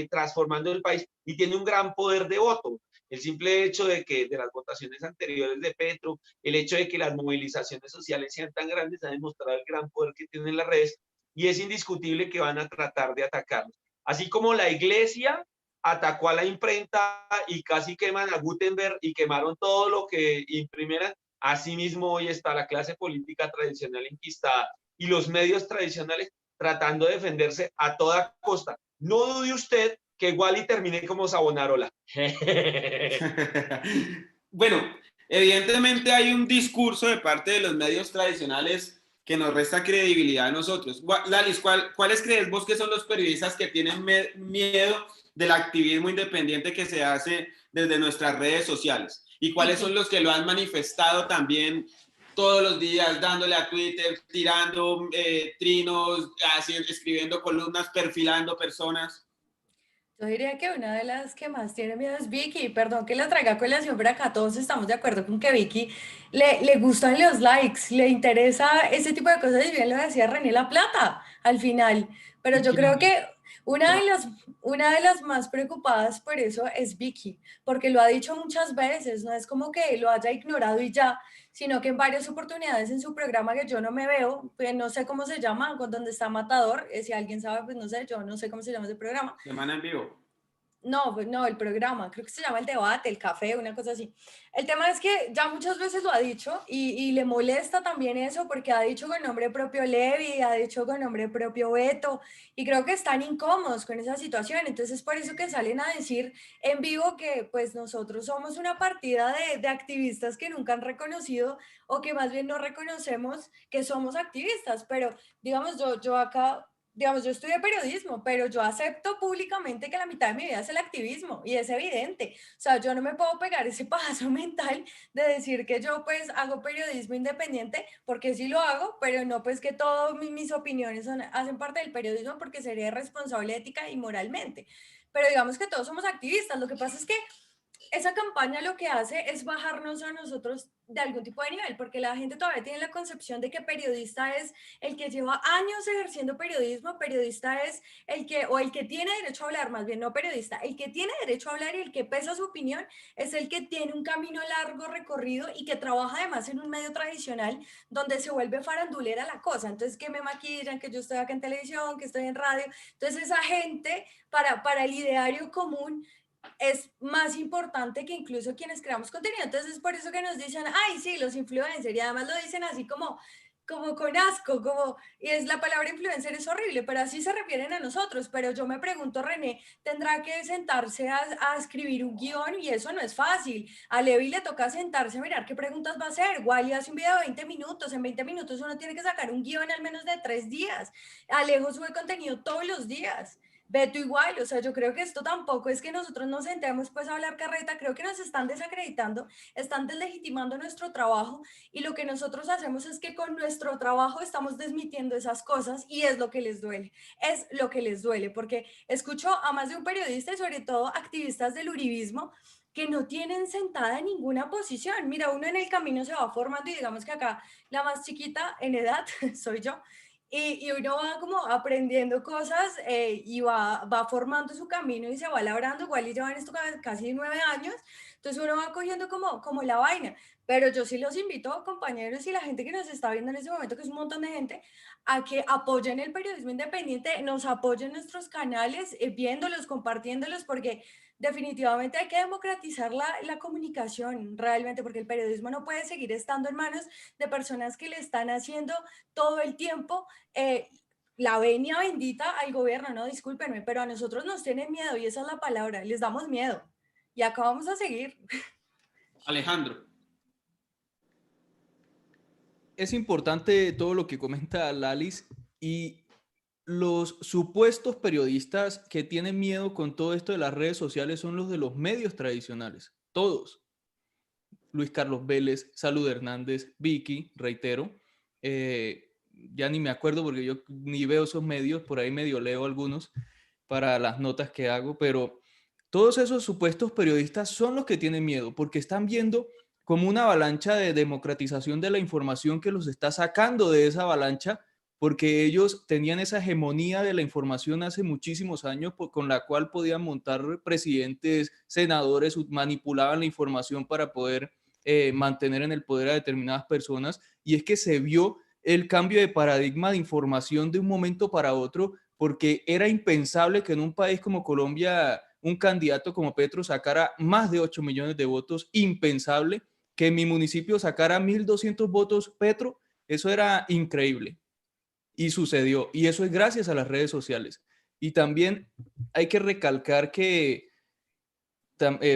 transformando el país y tiene un gran poder de voto. El simple hecho de que de las votaciones anteriores de Petro, el hecho de que las movilizaciones sociales sean tan grandes, ha demostrado el gran poder que tienen las redes, y es indiscutible que van a tratar de atacarlos. Así como la iglesia atacó a la imprenta y casi queman a Gutenberg y quemaron todo lo que imprimieran, asimismo hoy está la clase política tradicional enquistada y los medios tradicionales tratando de defenderse a toda costa. No dude usted que igual y termine como Savonarola. Bueno, evidentemente hay un discurso de parte de los medios tradicionales que nos resta credibilidad a nosotros. Lalis, ¿cuáles crees vos que son los periodistas que tienen miedo del activismo independiente que se hace desde nuestras redes sociales? ¿Y cuáles son los que lo han manifestado también todos los días, dándole a Twitter, tirando trinos, escribiendo columnas, perfilando personas? Yo diría que una de las que más tiene miedo es Vicky. Perdón que la traiga a colación, pero acá todos estamos de acuerdo con que Vicky le gustan los likes, le interesa ese tipo de cosas, y bien lo decía René La Plata al final. Pero yo creo que una de las más preocupadas por eso es Vicky, porque lo ha dicho muchas veces, no es como que lo haya ignorado y ya, sino que en varias oportunidades en su programa, que yo no me veo, pues no sé cómo se llama, donde está Matador, si alguien sabe, pues no sé, yo no sé cómo se llama ese programa. Semana en vivo. No, no, el programa, creo que se llama El Debate, El Café, una cosa así. El tema es que ya muchas veces lo ha dicho y le molesta también eso, porque ha dicho con nombre propio Levi, ha dicho con nombre propio Beto, y creo que están incómodos con esa situación. Entonces por eso que salen a decir en vivo que pues nosotros somos una partida de activistas que nunca han reconocido, o que más bien no reconocemos que somos activistas. Pero digamos, yo acá... Digamos, yo estudié periodismo, pero yo acepto públicamente que la mitad de mi vida es el activismo, y es evidente. O sea, yo no me puedo pegar ese paso mental de decir que yo pues hago periodismo independiente, porque sí lo hago, pero no pues que todas mis opiniones hacen parte del periodismo, porque sería irresponsable ética y moralmente. Pero digamos que todos somos activistas. Lo que pasa es que esa campaña lo que hace es bajarnos a nosotros de algún tipo de nivel, porque la gente todavía tiene la concepción de que periodista es el que lleva años ejerciendo periodismo, periodista es el que, o el que tiene derecho a hablar, más bien no periodista, el que tiene derecho a hablar y el que pesa su opinión es el que tiene un camino largo recorrido y que trabaja además en un medio tradicional donde se vuelve farandulera la cosa. Entonces, que me maquillan, que yo estoy acá en televisión, que estoy en radio. Entonces, esa gente, para el ideario común, es más importante que incluso quienes creamos contenido. Entonces es por eso que nos dicen, ay, sí, los influencers, y además lo dicen así como con asco, y es la palabra influencer, es horrible, pero así se refieren a nosotros. Pero yo me pregunto, René, tendrá que sentarse a escribir un guión, y eso no es fácil. A Levi le toca sentarse a mirar qué preguntas va a hacer. Wally hace un video de 20 minutos, en 20 minutos uno tiene que sacar un guión al menos de 3 días. Alejo sube contenido todos los días. Beto igual. O sea, yo creo que esto tampoco es que nosotros nos sentemos pues a hablar carreta, creo que nos están desacreditando, están deslegitimando nuestro trabajo, y lo que nosotros hacemos es que con nuestro trabajo estamos desmintiendo esas cosas, y es lo que les duele, porque escucho a más de un periodista y sobre todo activistas del uribismo que no tienen sentada ninguna posición. Mira, uno en el camino se va formando, y digamos que acá la más chiquita en edad soy yo. y uno va como aprendiendo cosas y va formando su camino y se va labrando, igual y llevan esto casi 9 años, entonces uno va cogiendo como la vaina, pero yo sí los invito, compañeros y la gente que nos está viendo en este momento, que es un montón de gente, a que apoyen el periodismo independiente, nos apoyen nuestros canales, viéndolos, compartiéndolos, porque definitivamente hay que democratizar la comunicación realmente, porque el periodismo no puede seguir estando en manos de personas que le están haciendo todo el tiempo la venia bendita al gobierno, no, discúlpenme, pero a nosotros nos tienen miedo y esa es la palabra, les damos miedo. Y acá vamos a seguir. Alejandro. Es importante todo lo que comenta Lalis y los supuestos periodistas que tienen miedo con todo esto de las redes sociales son los de los medios tradicionales, todos. Luis Carlos Vélez, Salud Hernández, Vicky, reitero, ya ni me acuerdo porque yo ni veo esos medios, por ahí medio leo algunos para las notas que hago, pero todos esos supuestos periodistas son los que tienen miedo porque están viendo como una avalancha de democratización de la información que los está sacando de esa avalancha porque ellos tenían esa hegemonía de la información hace muchísimos años con la cual podían montar presidentes, senadores, manipulaban la información para poder mantener en el poder a determinadas personas, y es que se vio el cambio de paradigma de información de un momento para otro, porque era impensable que en un país como Colombia un candidato como Petro sacara más de 8 millones de votos, impensable que en mi municipio sacara 1.200 votos Petro, eso era increíble y sucedió, y eso es gracias a las redes sociales. Y también hay que recalcar que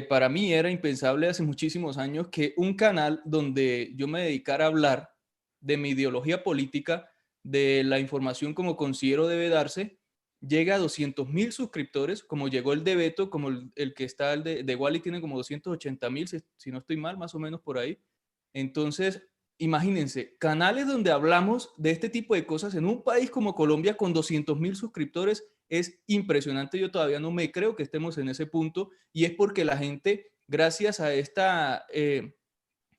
para mí era impensable hace muchísimos años que un canal donde yo me dedicara a hablar de mi ideología política, de la información como considero debe darse, llegue a 200.000 suscriptores, como llegó el de Beto, como el que está, el de Wally tiene como 280.000, si no estoy mal, más o menos por ahí. Entonces, imagínense, canales donde hablamos de este tipo de cosas en un país como Colombia con 200.000 suscriptores es impresionante. Yo todavía no me creo que estemos en ese punto y es porque la gente, gracias a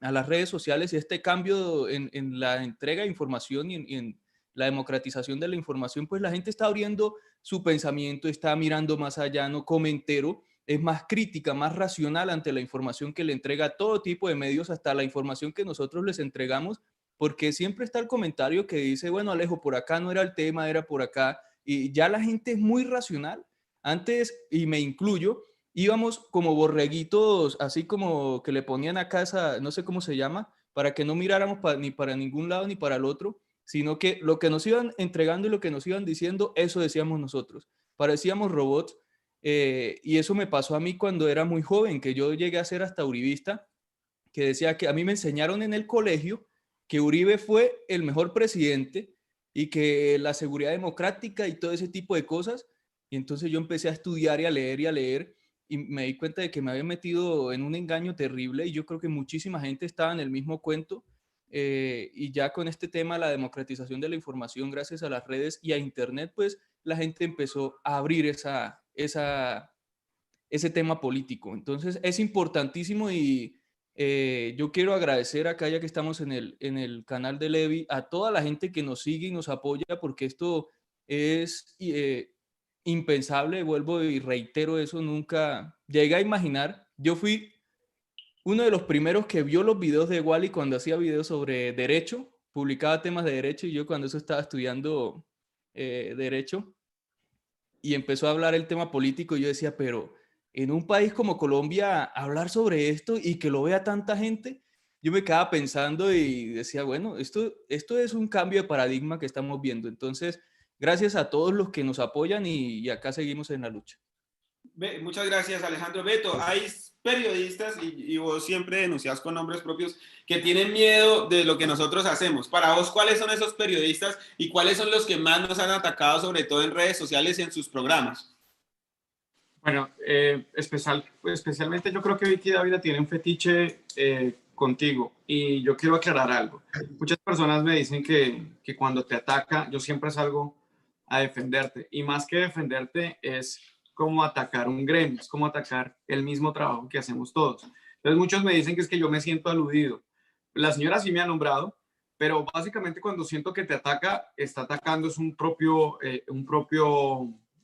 a las redes sociales y este cambio en la entrega de información y en la democratización de la información, pues la gente está abriendo su pensamiento, está mirando más allá, no come entero, es más crítica, más racional ante la información que le entrega todo tipo de medios, hasta la información que nosotros les entregamos, porque siempre está el comentario que dice, bueno, Alejo, por acá no era el tema, era por acá, y ya la gente es muy racional. Antes, y me incluyo, íbamos como borreguitos, así como que le ponían a casa, no sé cómo se llama, para que no miráramos ni para ningún lado ni para el otro, sino que lo que nos iban entregando y lo que nos iban diciendo, eso decíamos nosotros. Parecíamos robots, y eso me pasó a mí cuando era muy joven, que yo llegué a ser hasta uribista, que decía que a mí me enseñaron en el colegio que Uribe fue el mejor presidente y que la seguridad democrática y todo ese tipo de cosas. Y entonces yo empecé a estudiar y a leer y me di cuenta de que me había metido en un engaño terrible y yo creo que muchísima gente estaba en el mismo cuento. Y ya con este tema, la democratización de la información gracias a las redes y a internet, pues la gente empezó a abrir ese tema político. Entonces es importantísimo y yo quiero agradecer acá, ya que estamos en el canal de Levi, a toda la gente que nos sigue y nos apoya, porque esto es impensable, vuelvo y reitero eso, nunca llegué a imaginar. Yo fui uno de los primeros que vio los videos de Wally cuando hacía videos sobre derecho, publicaba temas de derecho, y yo cuando eso estaba estudiando derecho, y empezó a hablar el tema político, y yo decía, pero en un país como Colombia, hablar sobre esto y que lo vea tanta gente, yo me quedaba pensando y decía, bueno, esto es un cambio de paradigma que estamos viendo. Entonces, gracias a todos los que nos apoyan y acá seguimos en la lucha. Muchas gracias, Alejandro. Beto, hay periodistas, y vos siempre denuncias con nombres propios, que tienen miedo de lo que nosotros hacemos. Para vos, ¿cuáles son esos periodistas y cuáles son los que más nos han atacado, sobre todo en redes sociales y en sus programas? Bueno, especialmente yo creo que Vicky Dávila tiene un fetiche contigo, y yo quiero aclarar algo. Muchas personas me dicen que cuando te ataca, yo siempre salgo a defenderte, y más que defenderte es como atacar un gremio, es como atacar el mismo trabajo que hacemos todos. Entonces muchos me dicen que es que yo me siento aludido. La señora sí me ha nombrado, pero básicamente cuando siento que te ataca, está atacando es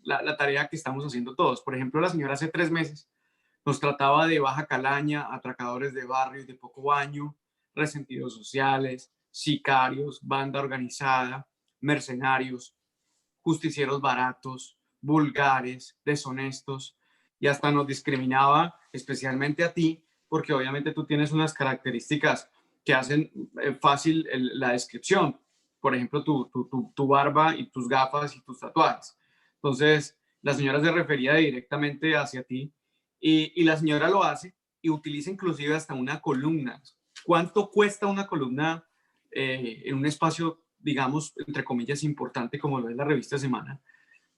la tarea que estamos haciendo todos. Por ejemplo, la señora hace 3 meses nos trataba de baja calaña, atracadores de barrio y de poco baño, resentidos sociales, sicarios, banda organizada, mercenarios, justicieros baratos, vulgares, deshonestos, y hasta nos discriminaba especialmente a ti, porque obviamente tú tienes unas características que hacen fácil la descripción. Por ejemplo, tu barba y tus gafas y tus tatuajes. Entonces, la señora se refería directamente hacia ti y la señora lo hace y utiliza inclusive hasta una columna. ¿Cuánto cuesta una columna en un espacio, digamos, entre comillas, importante como lo es la revista Semana?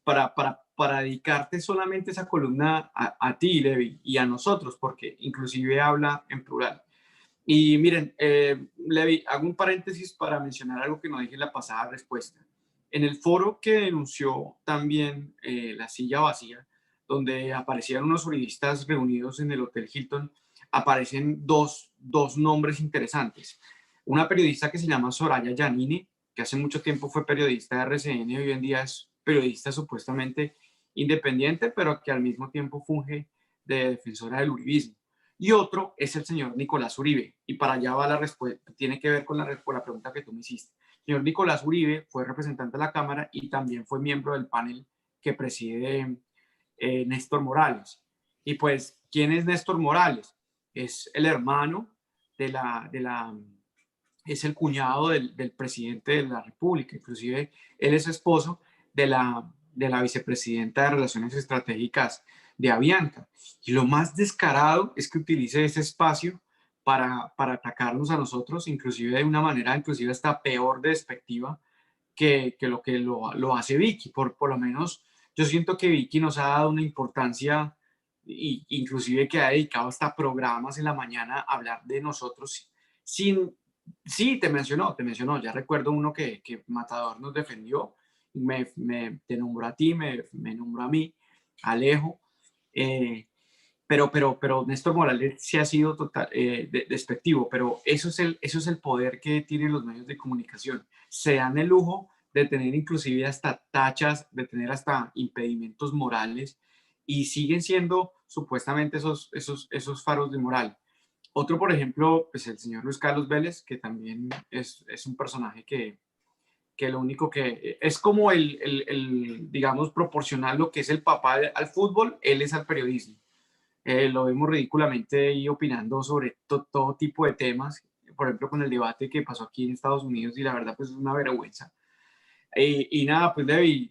Para dedicarte solamente esa columna a ti, Levi, y a nosotros, porque inclusive habla en plural. Y miren, Levi, hago un paréntesis para mencionar algo que no dije en la pasada respuesta. En el foro que denunció también La Silla Vacía, donde aparecieron unos juristas reunidos en el Hotel Hilton, aparecen dos nombres interesantes. Una periodista que se llama Soraya Yanini, que hace mucho tiempo fue periodista de RCN y hoy en día es periodista supuestamente independiente, pero que al mismo tiempo funge de defensora del uribismo. Y otro es el señor Nicolás Uribe. Y para allá va la respuesta, tiene que ver con la pregunta que tú me hiciste. El señor Nicolás Uribe fue representante de la Cámara y también fue miembro del panel que preside Néstor Morales. Y pues, ¿quién es Néstor Morales? Es el hermano es el cuñado del presidente de la República. Inclusive, él es esposo de la vicepresidenta de Relaciones Estratégicas de Avianca. Y lo más descarado es que utilice ese espacio para atacarnos a nosotros, inclusive de una manera, inclusive hasta peor de despectiva que lo hace Vicky. Por lo menos yo siento que Vicky nos ha dado una importancia, inclusive que ha dedicado hasta programas en la mañana a hablar de nosotros sin... Sí, te mencionó, ya recuerdo uno que Matador nos defendió, te nombró a ti, me nombró a mí, Alejo, pero Néstor Morales sí ha sido total, despectivo, pero eso es el poder que tienen los medios de comunicación. Se dan el lujo de tener inclusive hasta tachas, de tener hasta impedimentos morales y siguen siendo supuestamente esos faros de moral. Otro, por ejemplo, pues el señor Luis Carlos Vélez, que también es un personaje que lo único que es como digamos, proporcional lo que es el papá al fútbol, él es al periodismo. Lo vemos ridículamente ahí opinando sobre todo tipo de temas, por ejemplo, con el debate que pasó aquí en Estados Unidos y la verdad, pues es una vergüenza. Y nada, pues David,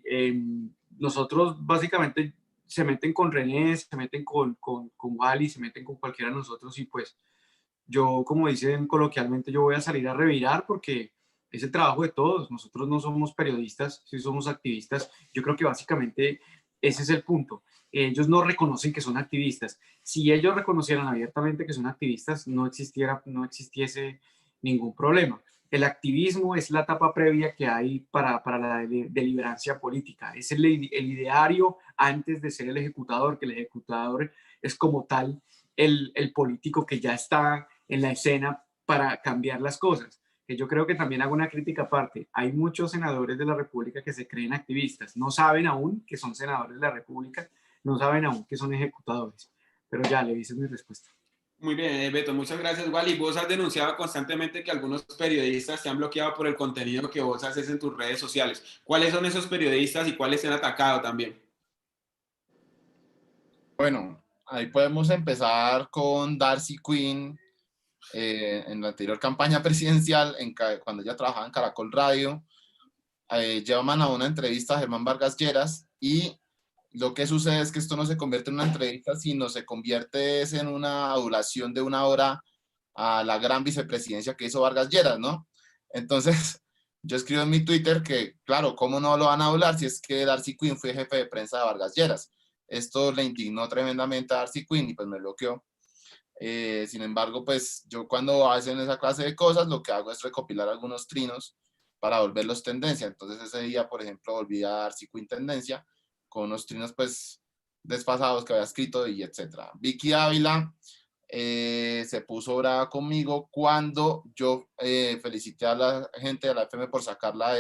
nosotros básicamente se meten con René, se meten con Wally, se meten con cualquiera de nosotros y pues yo, como dicen coloquialmente, yo voy a salir a revirar porque es el trabajo de todos. Nosotros no somos periodistas, sí somos activistas. Yo creo que básicamente ese es el punto. Ellos no reconocen que son activistas. Si ellos reconocieran abiertamente que son activistas, no existiese ningún problema. El activismo es la etapa previa que hay para la deliberancia política. Es el ideario antes de ser el ejecutador, que el ejecutador es como tal el político que ya está en la escena para cambiar las cosas. Que yo creo que también hago una crítica aparte. Hay muchos senadores de la República que se creen activistas. No saben aún que son senadores de la República, no saben aún que son ejecutadores. Pero ya, le dices mi respuesta. Muy bien, Beto, muchas gracias, Wally. Vos has denunciado constantemente que algunos periodistas te han bloqueado por el contenido que vos haces en tus redes sociales. ¿Cuáles son esos periodistas y cuáles te han atacado también? Bueno, ahí podemos empezar con Darcy Quinn, en la anterior campaña presidencial, cuando ella trabajaba en Caracol Radio, llaman a una entrevista a Germán Vargas Lleras y lo que sucede es que esto no se convierte en una entrevista, sino se convierte en una adulación de 1 hora a la gran vicepresidencia que hizo Vargas Lleras, ¿no? Entonces, yo escribo en mi Twitter que, claro, ¿cómo no lo van a adular si es que Darcy Quinn fue jefe de prensa de Vargas Lleras? Esto le indignó tremendamente a Darcy Quinn y pues me bloqueó. Sin embargo, pues yo cuando hacen esa clase de cosas, lo que hago es recopilar algunos trinos para volverlos tendencia. Entonces ese día, por ejemplo, volví a Darcy Quinn tendencia con unos trinos pues desfasados que había escrito y etcétera. Vicky Ávila, se puso brava conmigo cuando yo felicité a la gente de la FM por sacarla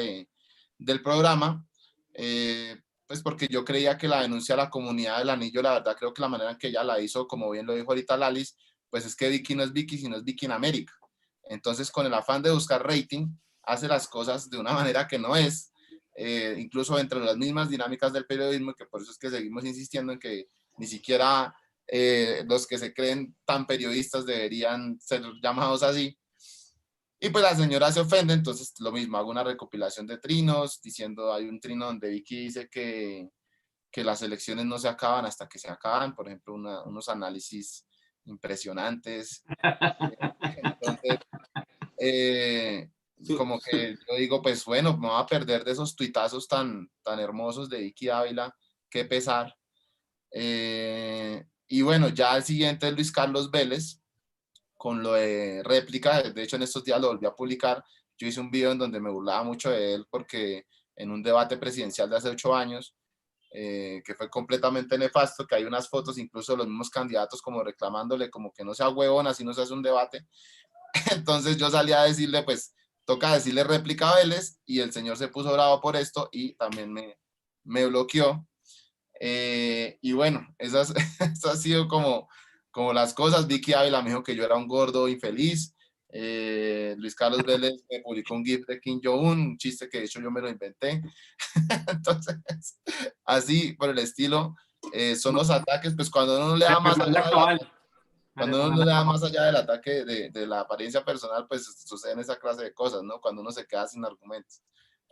del programa, pues porque yo creía que la denuncia a la comunidad del anillo, la verdad creo que la manera en que ella la hizo, como bien lo dijo ahorita Lalis, pues es que Vicky no es Vicky, sino es Vicky en América. Entonces, con el afán de buscar rating, hace las cosas de una manera que no es, incluso entre las mismas dinámicas del periodismo, que por eso es que seguimos insistiendo en que ni siquiera los que se creen tan periodistas deberían ser llamados así. Y pues la señora se ofende, entonces lo mismo, hago una recopilación de trinos, diciendo, hay un trino donde Vicky dice que las elecciones no se acaban hasta que se acaban, por ejemplo, unos análisis impresionantes. Entonces, como que yo digo, pues bueno, me voy a perder de esos tuitazos tan hermosos de Vicky Ávila, qué pesar. Y bueno, ya el siguiente es Luis Carlos Vélez, con lo de réplica. De hecho, en estos días lo volví a publicar. Yo hice un video en donde me burlaba mucho de él porque en un debate presidencial de hace 8 años, que fue completamente nefasto, que hay unas fotos incluso de los mismos candidatos como reclamándole como que no sea huevón, así no se hace un debate. Entonces yo salí a decirle, pues toca decirle réplica a Vélez, y el señor se puso bravo por esto y también me bloqueó. Y bueno, esas han sido como las cosas. Vicky Ávila me dijo que yo era un gordo infeliz. Luis Carlos Vélez me publicó un GIF de Kim Jong-un, un chiste que de hecho yo me lo inventé. Entonces, así por el estilo, son los ataques, pues cuando uno no le da más allá, cuando uno no le da más allá del ataque de la apariencia personal, pues suceden esa clase de cosas, ¿no? Cuando uno se queda sin argumentos.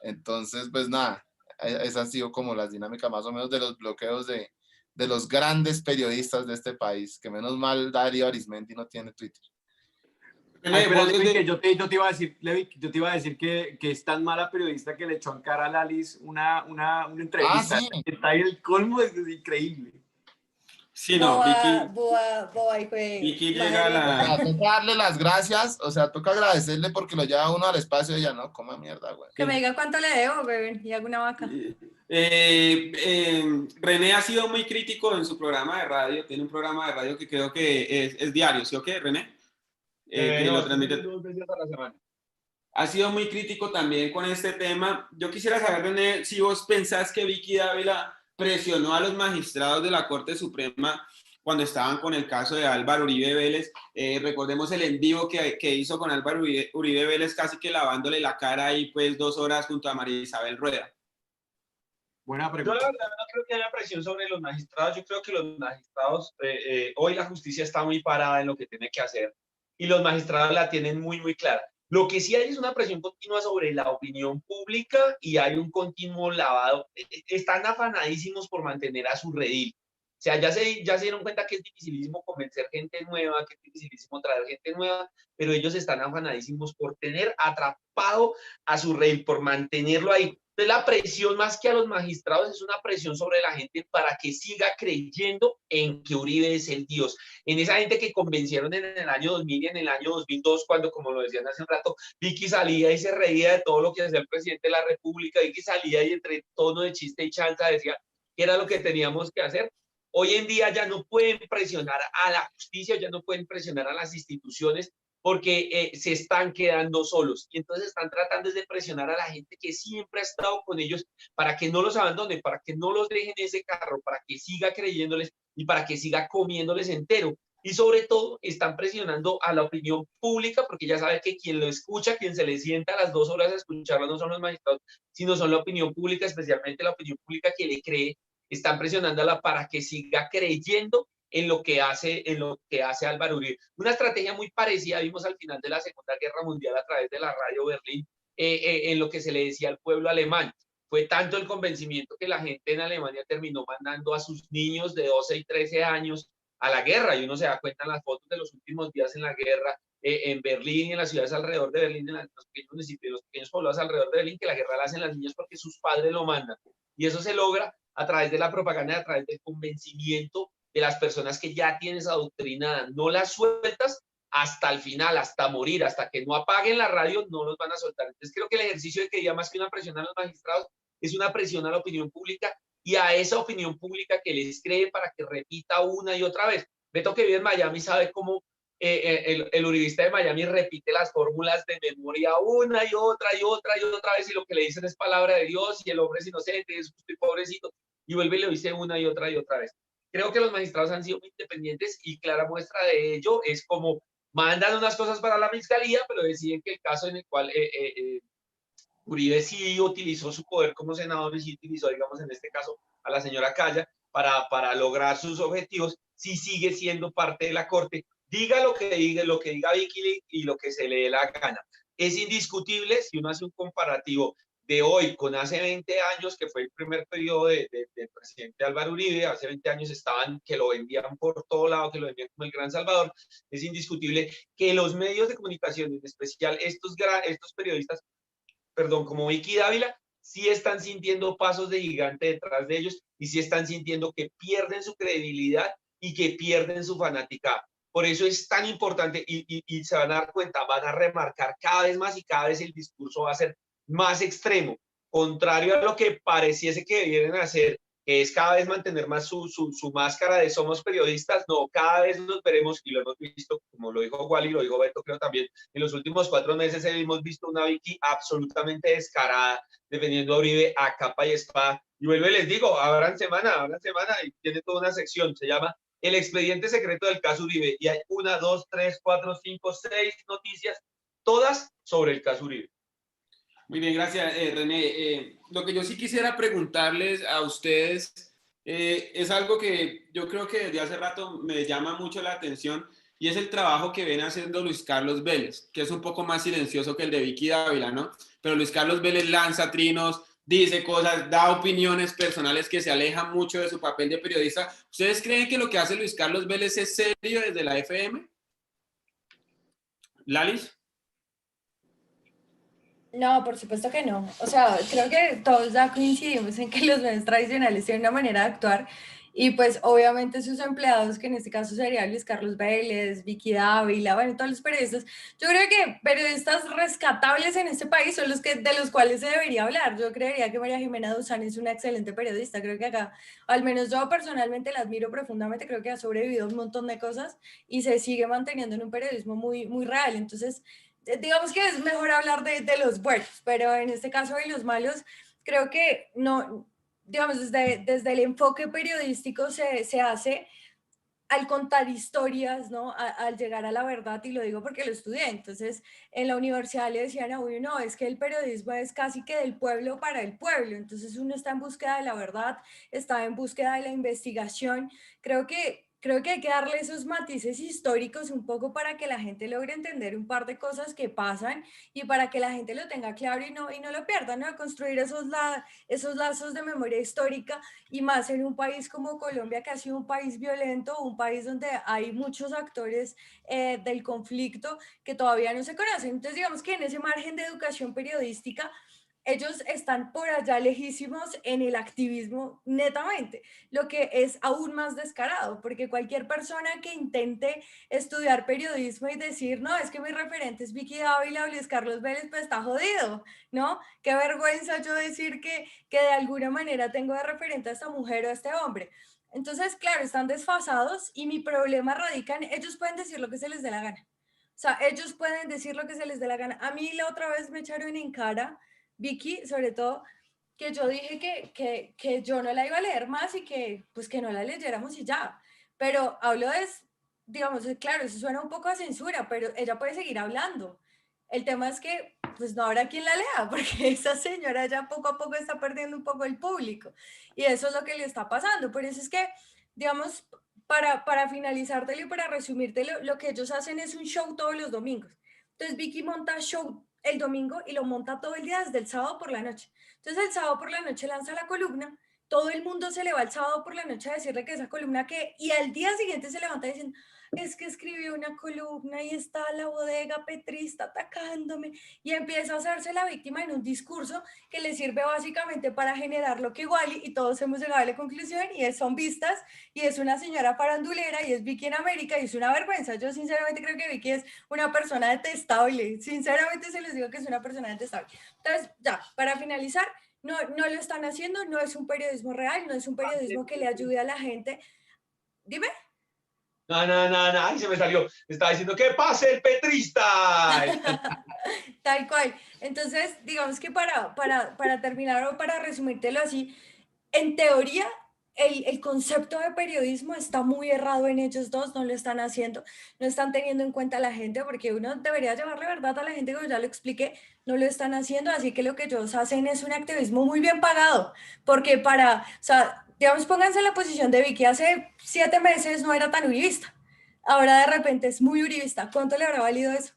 Entonces, pues nada, esas han sido como las dinámicas más o menos de los bloqueos de los grandes periodistas de este país, que menos mal Darío Arizmendi no tiene Twitter. Ay, pero Levi, que yo te iba a decir, Levi, yo te iba a decir que es tan mala periodista que le echó en cara a Lalis una entrevista. Sí. Está ahí el colmo, es increíble. Sí, no, Vicky llega a la... Toca darle las gracias, o sea, toca agradecerle porque lo lleva uno al espacio y ella no, coma mierda, güey. Que me diga cuánto le debo, güey, y alguna vaca. René ha sido muy crítico en su programa de radio, tiene un programa de radio que creo que es diario, ¿sí o qué, René? Que No, lo transmite 2 veces a la semana. Ha sido muy crítico también con este tema. Yo quisiera saber, René, si vos pensás que Vicky Dávila presionó a los magistrados de la Corte Suprema cuando estaban con el caso de Álvaro Uribe Vélez. Recordemos el en vivo que hizo con Álvaro Uribe Vélez, casi que lavándole la cara ahí pues 2 horas junto a María Isabel Rueda. Buena Yo pregunta. la verdad no creo que haya presión sobre los magistrados. Yo creo que los magistrados, hoy la justicia está muy parada en lo que tiene que hacer y los magistrados la tienen muy, muy clara. Lo que sí hay es una presión continua sobre la opinión pública y hay un continuo lavado. Están afanadísimos por mantener a su redil. O sea, ya se dieron cuenta que es dificilísimo convencer gente nueva, que es dificilísimo traer gente nueva, pero ellos están afanadísimos por tener atrapado a su redil, por mantenerlo ahí. Entonces, la presión más que a los magistrados es una presión sobre la gente para que siga creyendo en que Uribe es el Dios. En esa gente que convencieron en el año 2000 y en el año 2002, cuando, como lo decían hace un rato, Vicky salía y se reía de todo lo que hacía el presidente de la República, Vicky salía y entre tono de chiste y chanza decía que era lo que teníamos que hacer. Hoy en día ya no pueden presionar a la justicia, ya no pueden presionar a las instituciones, porque se están quedando solos y entonces están tratando de presionar a la gente que siempre ha estado con ellos para que no los abandonen, para que no los dejen en ese carro, para que siga creyéndoles y para que siga comiéndoles entero. Y sobre todo están presionando a la opinión pública porque ya sabe que quien lo escucha, quien se le sienta a las 2 horas a escucharlo no son los magistrados, sino son la opinión pública, especialmente la opinión pública que le cree. Están presionándola para que siga creyendo en lo que hace Álvaro Uribe. Una estrategia muy parecida vimos al final de la Segunda Guerra Mundial a través de la radio Berlín, en lo que se le decía al pueblo alemán. Fue tanto el convencimiento que la gente en Alemania terminó mandando a sus niños de 12 y 13 años a la guerra, y uno se da cuenta en las fotos de los últimos días en la guerra, en Berlín y en las ciudades alrededor de Berlín, en los pequeños municipios, los pequeños poblados alrededor de Berlín, que la guerra la hacen las niñas porque sus padres lo mandan. Y eso se logra a través de la propaganda, a través del convencimiento de las personas que ya tienes adoctrinada. No las sueltas hasta el final, hasta morir, hasta que no apaguen la radio, no los van a soltar. Entonces creo que el ejercicio de que ya más que una presión a los magistrados, es una presión a la opinión pública y a esa opinión pública que les cree para que repita una y otra vez. Beto, que vive en Miami, sabe cómo el uribista de Miami repite las fórmulas de memoria una y otra y otra y otra vez, y lo que le dicen es palabra de Dios, y el hombre es inocente, es justo y pobrecito, y vuelve y lo dice una y otra vez. Creo que los magistrados han sido muy independientes, y clara muestra de ello es como mandan unas cosas para la fiscalía, pero deciden que el caso en el cual Uribe sí utilizó su poder como senador y sí utilizó, digamos, en este caso, a la señora Calla para lograr sus objetivos, sí sigue siendo parte de la Corte. Diga lo que diga Vicky y lo que se le dé la gana. Es indiscutible, si uno hace un comparativo de hoy con hace 20 años, que fue el primer periodo del presidente Álvaro Uribe, hace 20 años estaban que lo vendían por todo lado, que lo vendían como el gran Salvador, es indiscutible que los medios de comunicación, en especial estos periodistas, perdón, como Vicky Dávila, sí están sintiendo pasos de gigante detrás de ellos y sí están sintiendo que pierden su credibilidad y que pierden su fanática. Por eso es tan importante y se van a dar cuenta, van a remarcar cada vez más y cada vez el discurso va a ser más extremo, contrario a lo que pareciese que debieran hacer, que es cada vez mantener más su máscara de somos periodistas. No, cada vez nos veremos, y lo hemos visto, como lo dijo Wally, lo dijo Beto, creo también, en los últimos 4 meses hemos visto una Vicky absolutamente descarada, defendiendo a Uribe a capa y espada. Y vuelvo y les digo, abran semana, y tiene toda una sección, se llama El expediente secreto del caso Uribe, y hay 1, 2, 3, 4, 5, 6 noticias, todas sobre el caso Uribe. Muy bien, gracias, René. Lo que yo sí quisiera preguntarles a ustedes es algo que yo creo que desde hace rato me llama mucho la atención, y es el trabajo que viene haciendo Luis Carlos Vélez, que es un poco más silencioso que el de Vicky Dávila, ¿no? Pero Luis Carlos Vélez lanza trinos, dice cosas, da opiniones personales que se alejan mucho de su papel de periodista. ¿Ustedes creen que lo que hace Luis Carlos Vélez es serio desde la FM? ¿Lalis? No, por supuesto que no. O sea, creo que todos ya coincidimos en que los medios tradicionales tienen una manera de actuar, y pues obviamente sus empleados, que en este caso sería Luis Carlos Vélez, Vicky Dávila, bueno, todos los periodistas. Yo creo que periodistas rescatables en este país son los que, de los cuales se debería hablar. Yo creería que María Jimena Duzán es una excelente periodista. Creo que acá, al menos yo personalmente la admiro profundamente, creo que ha sobrevivido a un montón de cosas y se sigue manteniendo en un periodismo muy, muy real. Entonces, digamos que es mejor hablar de los buenos, pero en este caso de los malos, creo que no, digamos, desde el enfoque periodístico se hace al contar historias, ¿no? Al llegar a la verdad, y lo digo porque lo estudié. Entonces, en la universidad le decían a uno, no, es que el periodismo es casi que del pueblo para el pueblo. Entonces, uno está en búsqueda de la verdad, está en búsqueda de la investigación. Creo que hay que darle esos matices históricos un poco para que la gente logre entender un par de cosas que pasan, y para que la gente lo tenga claro y no lo pierda, ¿no? Construir esos lazos de memoria histórica, y más en un país como Colombia, que ha sido un país violento, un país donde hay muchos actores del conflicto que todavía no se conocen. Entonces, digamos que en ese margen de educación periodística, ellos están por allá lejísimos en el activismo netamente, lo que es aún más descarado, porque cualquier persona que intente estudiar periodismo y decir, no, es que mi referente es Vicky Dávila o Luis Carlos Vélez, pues está jodido, ¿no? Qué vergüenza yo decir que de alguna manera tengo de referente a esta mujer o a este hombre. Entonces, claro, están desfasados, y mi problema radica en, ellos pueden decir lo que se les dé la gana. O sea, ellos pueden decir lo que se les dé la gana. A mí la otra vez me echaron en cara, Vicky, sobre todo, que yo dije que yo no la iba a leer más, y que pues que no la leyéramos y ya. Pero hablo de, digamos, claro, eso suena un poco a censura, pero ella puede seguir hablando. El tema es que pues no habrá quien la lea, porque esa señora ya poco a poco está perdiendo un poco el público, y eso es lo que le está pasando. Por eso es que, digamos, para finalizártelo y para resumírtelo, lo que ellos hacen es un show todos los domingos. Entonces Vicky monta show el domingo y lo monta todo el día, desde el sábado por la noche. Entonces el sábado por la noche lanza la columna, todo el mundo se le va el sábado por la noche a decirle que esa columna que, y al día siguiente se levanta diciendo, es que escribió una columna y está la bodega petrista atacándome, y empieza a hacerse la víctima en un discurso que le sirve básicamente para generar lo que igual, y todos hemos llegado a la conclusión, y es son vistas, y es una señora farandulera, y es Vicky en América, y es una vergüenza. Yo sinceramente creo que Vicky es una persona detestable, sinceramente se les digo que es una persona detestable. Entonces, ya, para finalizar, no lo están haciendo, no es un periodismo real, no es un periodismo que le ayude a la gente. Dime. Ay, se me salió. Estaba diciendo que pase el petrista. Tal cual. Entonces, digamos que para terminar o para resumírtelo así, en teoría, el concepto de periodismo está muy errado en ellos dos, no lo están haciendo, no están teniendo en cuenta a la gente, porque uno debería llevarle verdad a la gente, como ya lo expliqué, no lo están haciendo, así que lo que ellos hacen es un activismo muy bien pagado, porque o sea, digamos, pónganse en la posición de Vicky, hace 7 meses no era tan uribista, ahora de repente es muy uribista, ¿cuánto le habrá valido eso?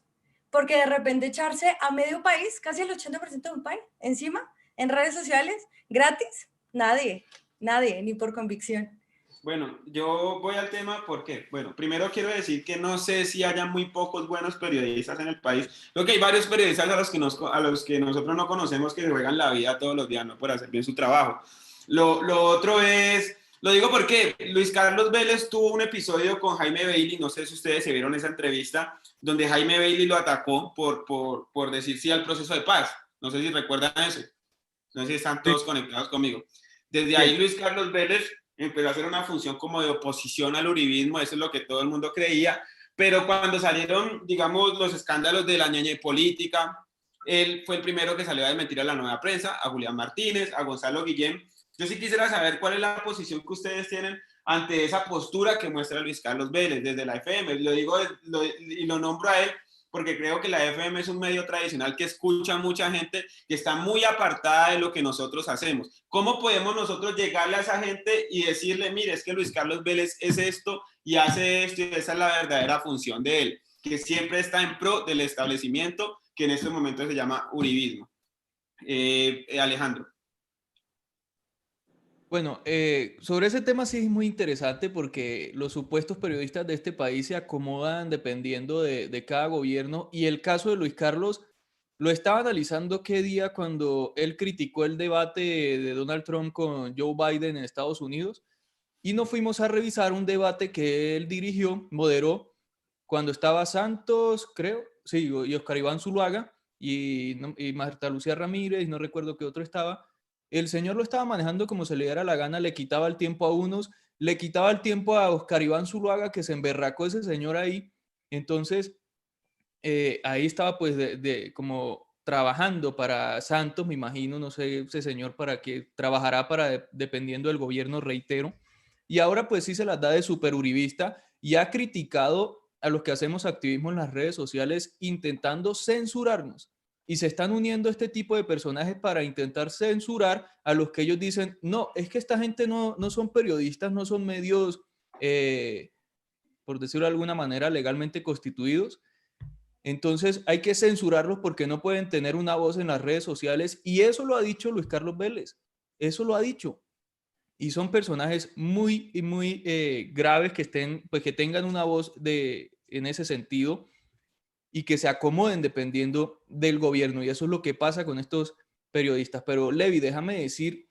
Porque de repente echarse a medio país, casi el 80% de un país, encima, en redes sociales, gratis, nadie, ni por convicción. Bueno, yo voy al tema porque, bueno, primero quiero decir que no sé si haya muy pocos buenos periodistas en el país. Creo que hay varios periodistas a los que nosotros no conocemos que se juegan la vida todos los días, ¿no? Por hacer bien su trabajo. Lo otro es, lo digo porque Luis Carlos Vélez tuvo un episodio con Jaime Bailey, no sé si ustedes se vieron esa entrevista, donde Jaime Bailey lo atacó por decir sí al proceso de paz. No sé si recuerdan eso. No sé si están todos conectados conmigo. Desde ahí Luis Carlos Vélez empezó a hacer una función como de oposición al uribismo, eso es lo que todo el mundo creía, pero cuando salieron, digamos, los escándalos de la ñeñe política, él fue el primero que salió a desmentir a la Nueva Prensa, a Julián Martínez, a Gonzalo Guillén. Yo sí quisiera saber cuál es la posición que ustedes tienen ante esa postura que muestra Luis Carlos Vélez desde la FM. Lo digo y lo nombro a él porque creo que la FM es un medio tradicional que escucha a mucha gente que está muy apartada de lo que nosotros hacemos. ¿Cómo podemos nosotros llegarle a esa gente y decirle, mire, es que Luis Carlos Vélez es esto y hace esto y esa es la verdadera función de él, que siempre está en pro del establecimiento que en este momento se llama uribismo? Alejandro. Bueno, sobre ese tema sí es muy interesante porque los supuestos periodistas de este país se acomodan dependiendo de cada gobierno, y el caso de Luis Carlos lo estaba analizando qué día cuando él criticó el debate de Donald Trump con Joe Biden en Estados Unidos, y nos fuimos a revisar un debate que él dirigió, moderó, cuando estaba Santos, creo, sí, y Oscar Iván Zuluaga y Marta Lucía Ramírez, y no recuerdo qué otro estaba. El señor lo estaba manejando como se le diera la gana, le quitaba el tiempo a unos, le quitaba el tiempo a Oscar Iván Zuluaga, que se emberracó ese señor ahí. Entonces, ahí estaba pues como trabajando para Santos, me imagino, no sé, ese señor para qué trabajará para, dependiendo del gobierno, reitero. Y ahora pues sí se las da de super uribista y ha criticado a los que hacemos activismo en las redes sociales intentando censurarnos. Y se están uniendo este tipo de personajes para intentar censurar a los que ellos dicen, no, es que esta gente no son periodistas, no son medios, por decirlo de alguna manera, legalmente constituidos. Entonces hay que censurarlos porque no pueden tener una voz en las redes sociales, y eso lo ha dicho Luis Carlos Vélez, eso lo ha dicho. Y son personajes muy graves pues que tengan una voz en ese sentido y que se acomoden dependiendo del gobierno. Y eso es lo que pasa con estos periodistas. Pero Levi, déjame decir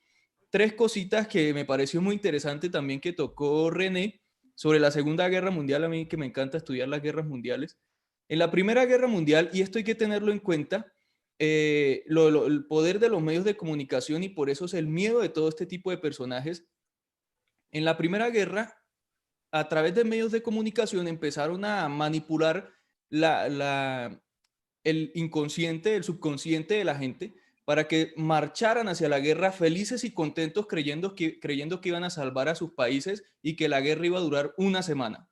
3 cositas que me pareció muy interesante también que tocó René sobre la Segunda Guerra Mundial. A mí que me encanta estudiar las guerras mundiales. En la Primera Guerra Mundial, y esto hay que tenerlo en cuenta, el poder de los medios de comunicación, y por eso es el miedo de todo este tipo de personajes. En la Primera Guerra, a través de medios de comunicación empezaron a manipular el inconsciente, el subconsciente de la gente para que marcharan hacia la guerra felices y contentos creyendo que iban a salvar a sus países y que la guerra iba a durar una semana.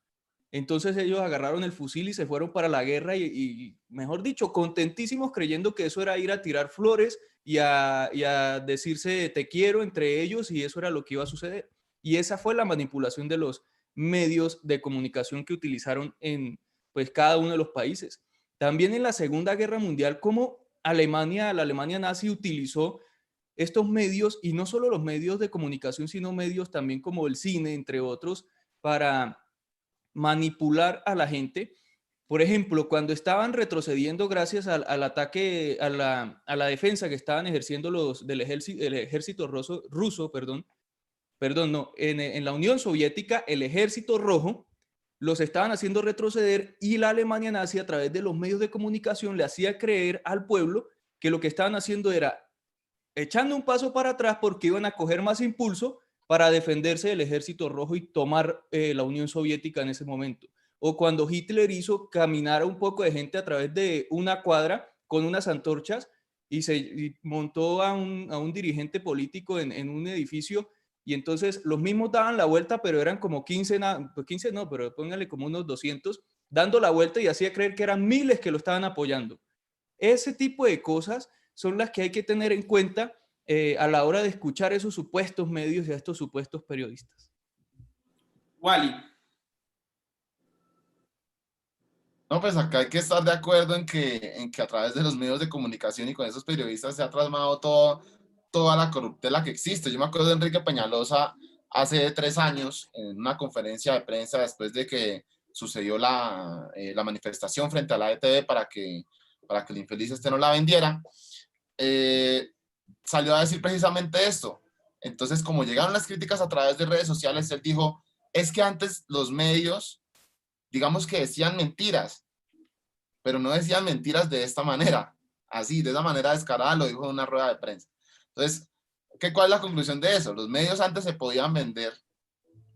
Entonces ellos agarraron el fusil y se fueron para la guerra y mejor dicho, contentísimos creyendo que eso era ir a tirar flores y a decirse te quiero entre ellos, y eso era lo que iba a suceder. Y esa fue la manipulación de los medios de comunicación que utilizaron en pues cada uno de los países. También en la Segunda Guerra Mundial, como la Alemania nazi utilizó estos medios, y no solo los medios de comunicación, sino medios también como el cine, entre otros, para manipular a la gente. Por ejemplo, cuando estaban retrocediendo gracias al ataque, a la defensa que estaban ejerciendo los del ejército ruso, en la Unión Soviética, el ejército rojo los estaban haciendo retroceder, y la Alemania nazi a través de los medios de comunicación le hacía creer al pueblo que lo que estaban haciendo era echando un paso para atrás porque iban a coger más impulso para defenderse del ejército rojo y tomar la Unión Soviética en ese momento. O cuando Hitler hizo caminar a un poco de gente a través de una cuadra con unas antorchas y montó a un dirigente político en un edificio, y entonces los mismos daban la vuelta, pero eran como 15 no, pero póngale como unos 200, dando la vuelta y hacía creer que eran miles que lo estaban apoyando. Ese tipo de cosas son las que hay que tener en cuenta a la hora de escuchar esos supuestos medios y a estos supuestos periodistas. Wally. No, pues acá hay que estar de acuerdo en que a través de los medios de comunicación y con esos periodistas se ha plasmado toda la corruptela que existe. Yo me acuerdo de Enrique Peñalosa hace 3 años en una conferencia de prensa después de que sucedió la manifestación frente a la ETV para que el infeliz este no la vendiera, salió a decir precisamente esto. Entonces, como llegaron las críticas a través de redes sociales, él dijo, es que antes los medios, digamos que decían mentiras, pero no decían mentiras de esta manera, así, de esa manera descarada, lo dijo en una rueda de prensa. Entonces, ¿cuál es la conclusión de eso? Los medios antes se podían vender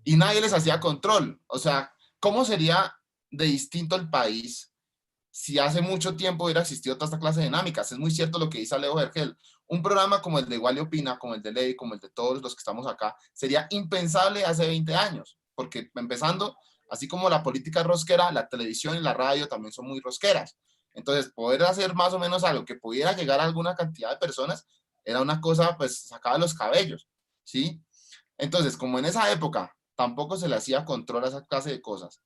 y nadie les hacía control. O sea, ¿cómo sería de distinto el país si hace mucho tiempo hubiera existido toda esta clase de dinámicas? Es muy cierto lo que dice Alejo Vergel. Un programa como el de Wally Opina, como el de Ley, como el de todos los que estamos acá, sería impensable hace 20 años, porque empezando, así como la política es rosquera, la televisión y la radio también son muy rosqueras. Entonces, poder hacer más o menos algo que pudiera llegar a alguna cantidad de personas era una cosa, pues, sacada de los cabellos, ¿sí? Entonces, como en esa época tampoco se le hacía control a esa clase de cosas,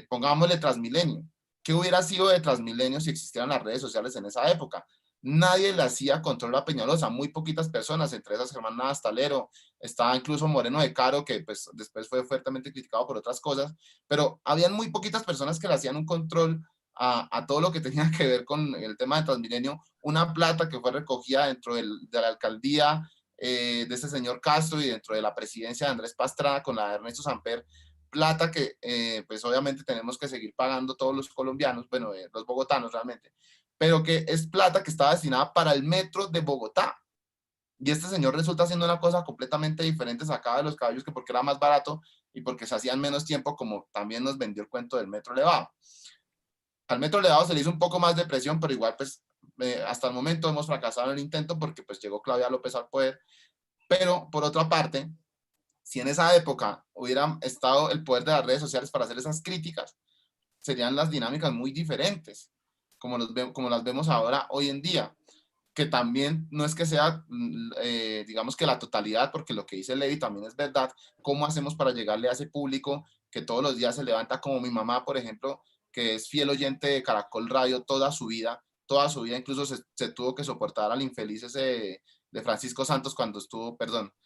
pongámosle Transmilenio. ¿Qué hubiera sido de Transmilenio si existieran las redes sociales en esa época? Nadie le hacía control a Peñalosa, muy poquitas personas, entre esas Germán Navas Talero, estaba incluso Moreno de Caro, que pues, después fue fuertemente criticado por otras cosas, pero habían muy poquitas personas que le hacían un control a todo lo que tenía que ver con el tema de Transmilenio, una plata que fue recogida dentro de la alcaldía de este señor Castro y dentro de la presidencia de Andrés Pastrana con la de Ernesto Samper, plata que pues obviamente tenemos que seguir pagando todos los colombianos, bueno, los bogotanos realmente, pero que es plata que estaba destinada para el metro de Bogotá. Y este señor resulta haciendo una cosa completamente diferente, sacada de los caballos, que porque era más barato y porque se hacía en menos tiempo, como también nos vendió el cuento del metro elevado. Al metro elevado se le hizo un poco más de presión, pero igual pues hasta el momento hemos fracasado en el intento porque pues llegó Claudia López al poder. Pero por otra parte, si en esa época hubiera estado el poder de las redes sociales para hacer esas críticas, serían las dinámicas muy diferentes, como las vemos ahora, hoy en día, que también no es que sea, digamos que la totalidad, porque lo que dice Levi también es verdad. ¿Cómo hacemos para llegarle a ese público que todos los días se levanta, como mi mamá, por ejemplo, que es fiel oyente de Caracol Radio toda su vida, incluso se tuvo que soportar al infeliz ese de Francisco Santos cuando estuvo, Francisco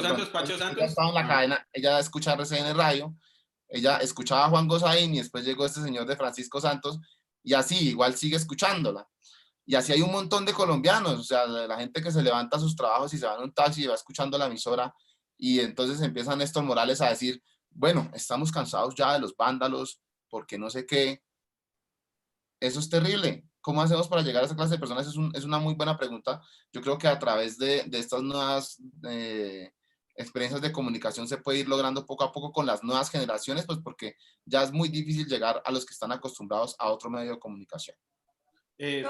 Santos, Pacho ella Santos. estaba en la cadena, ella escucha RCN Radio, ella escuchaba a Juan Gozaín y después llegó este señor de Francisco Santos y así igual sigue escuchándola. Y así hay un montón de colombianos, o sea, la gente que se levanta a sus trabajos y se va en un taxi y va escuchando la emisora y entonces empiezan Néstor Morales a decir, bueno, estamos cansados ya de los vándalos, porque no sé qué. Eso es terrible. ¿Cómo hacemos para llegar a esa clase de personas? Es una muy buena pregunta. Yo creo que a través de estas nuevas experiencias de comunicación se puede ir logrando poco a poco con las nuevas generaciones, pues porque ya es muy difícil llegar a los que están acostumbrados a otro medio de comunicación. Dime.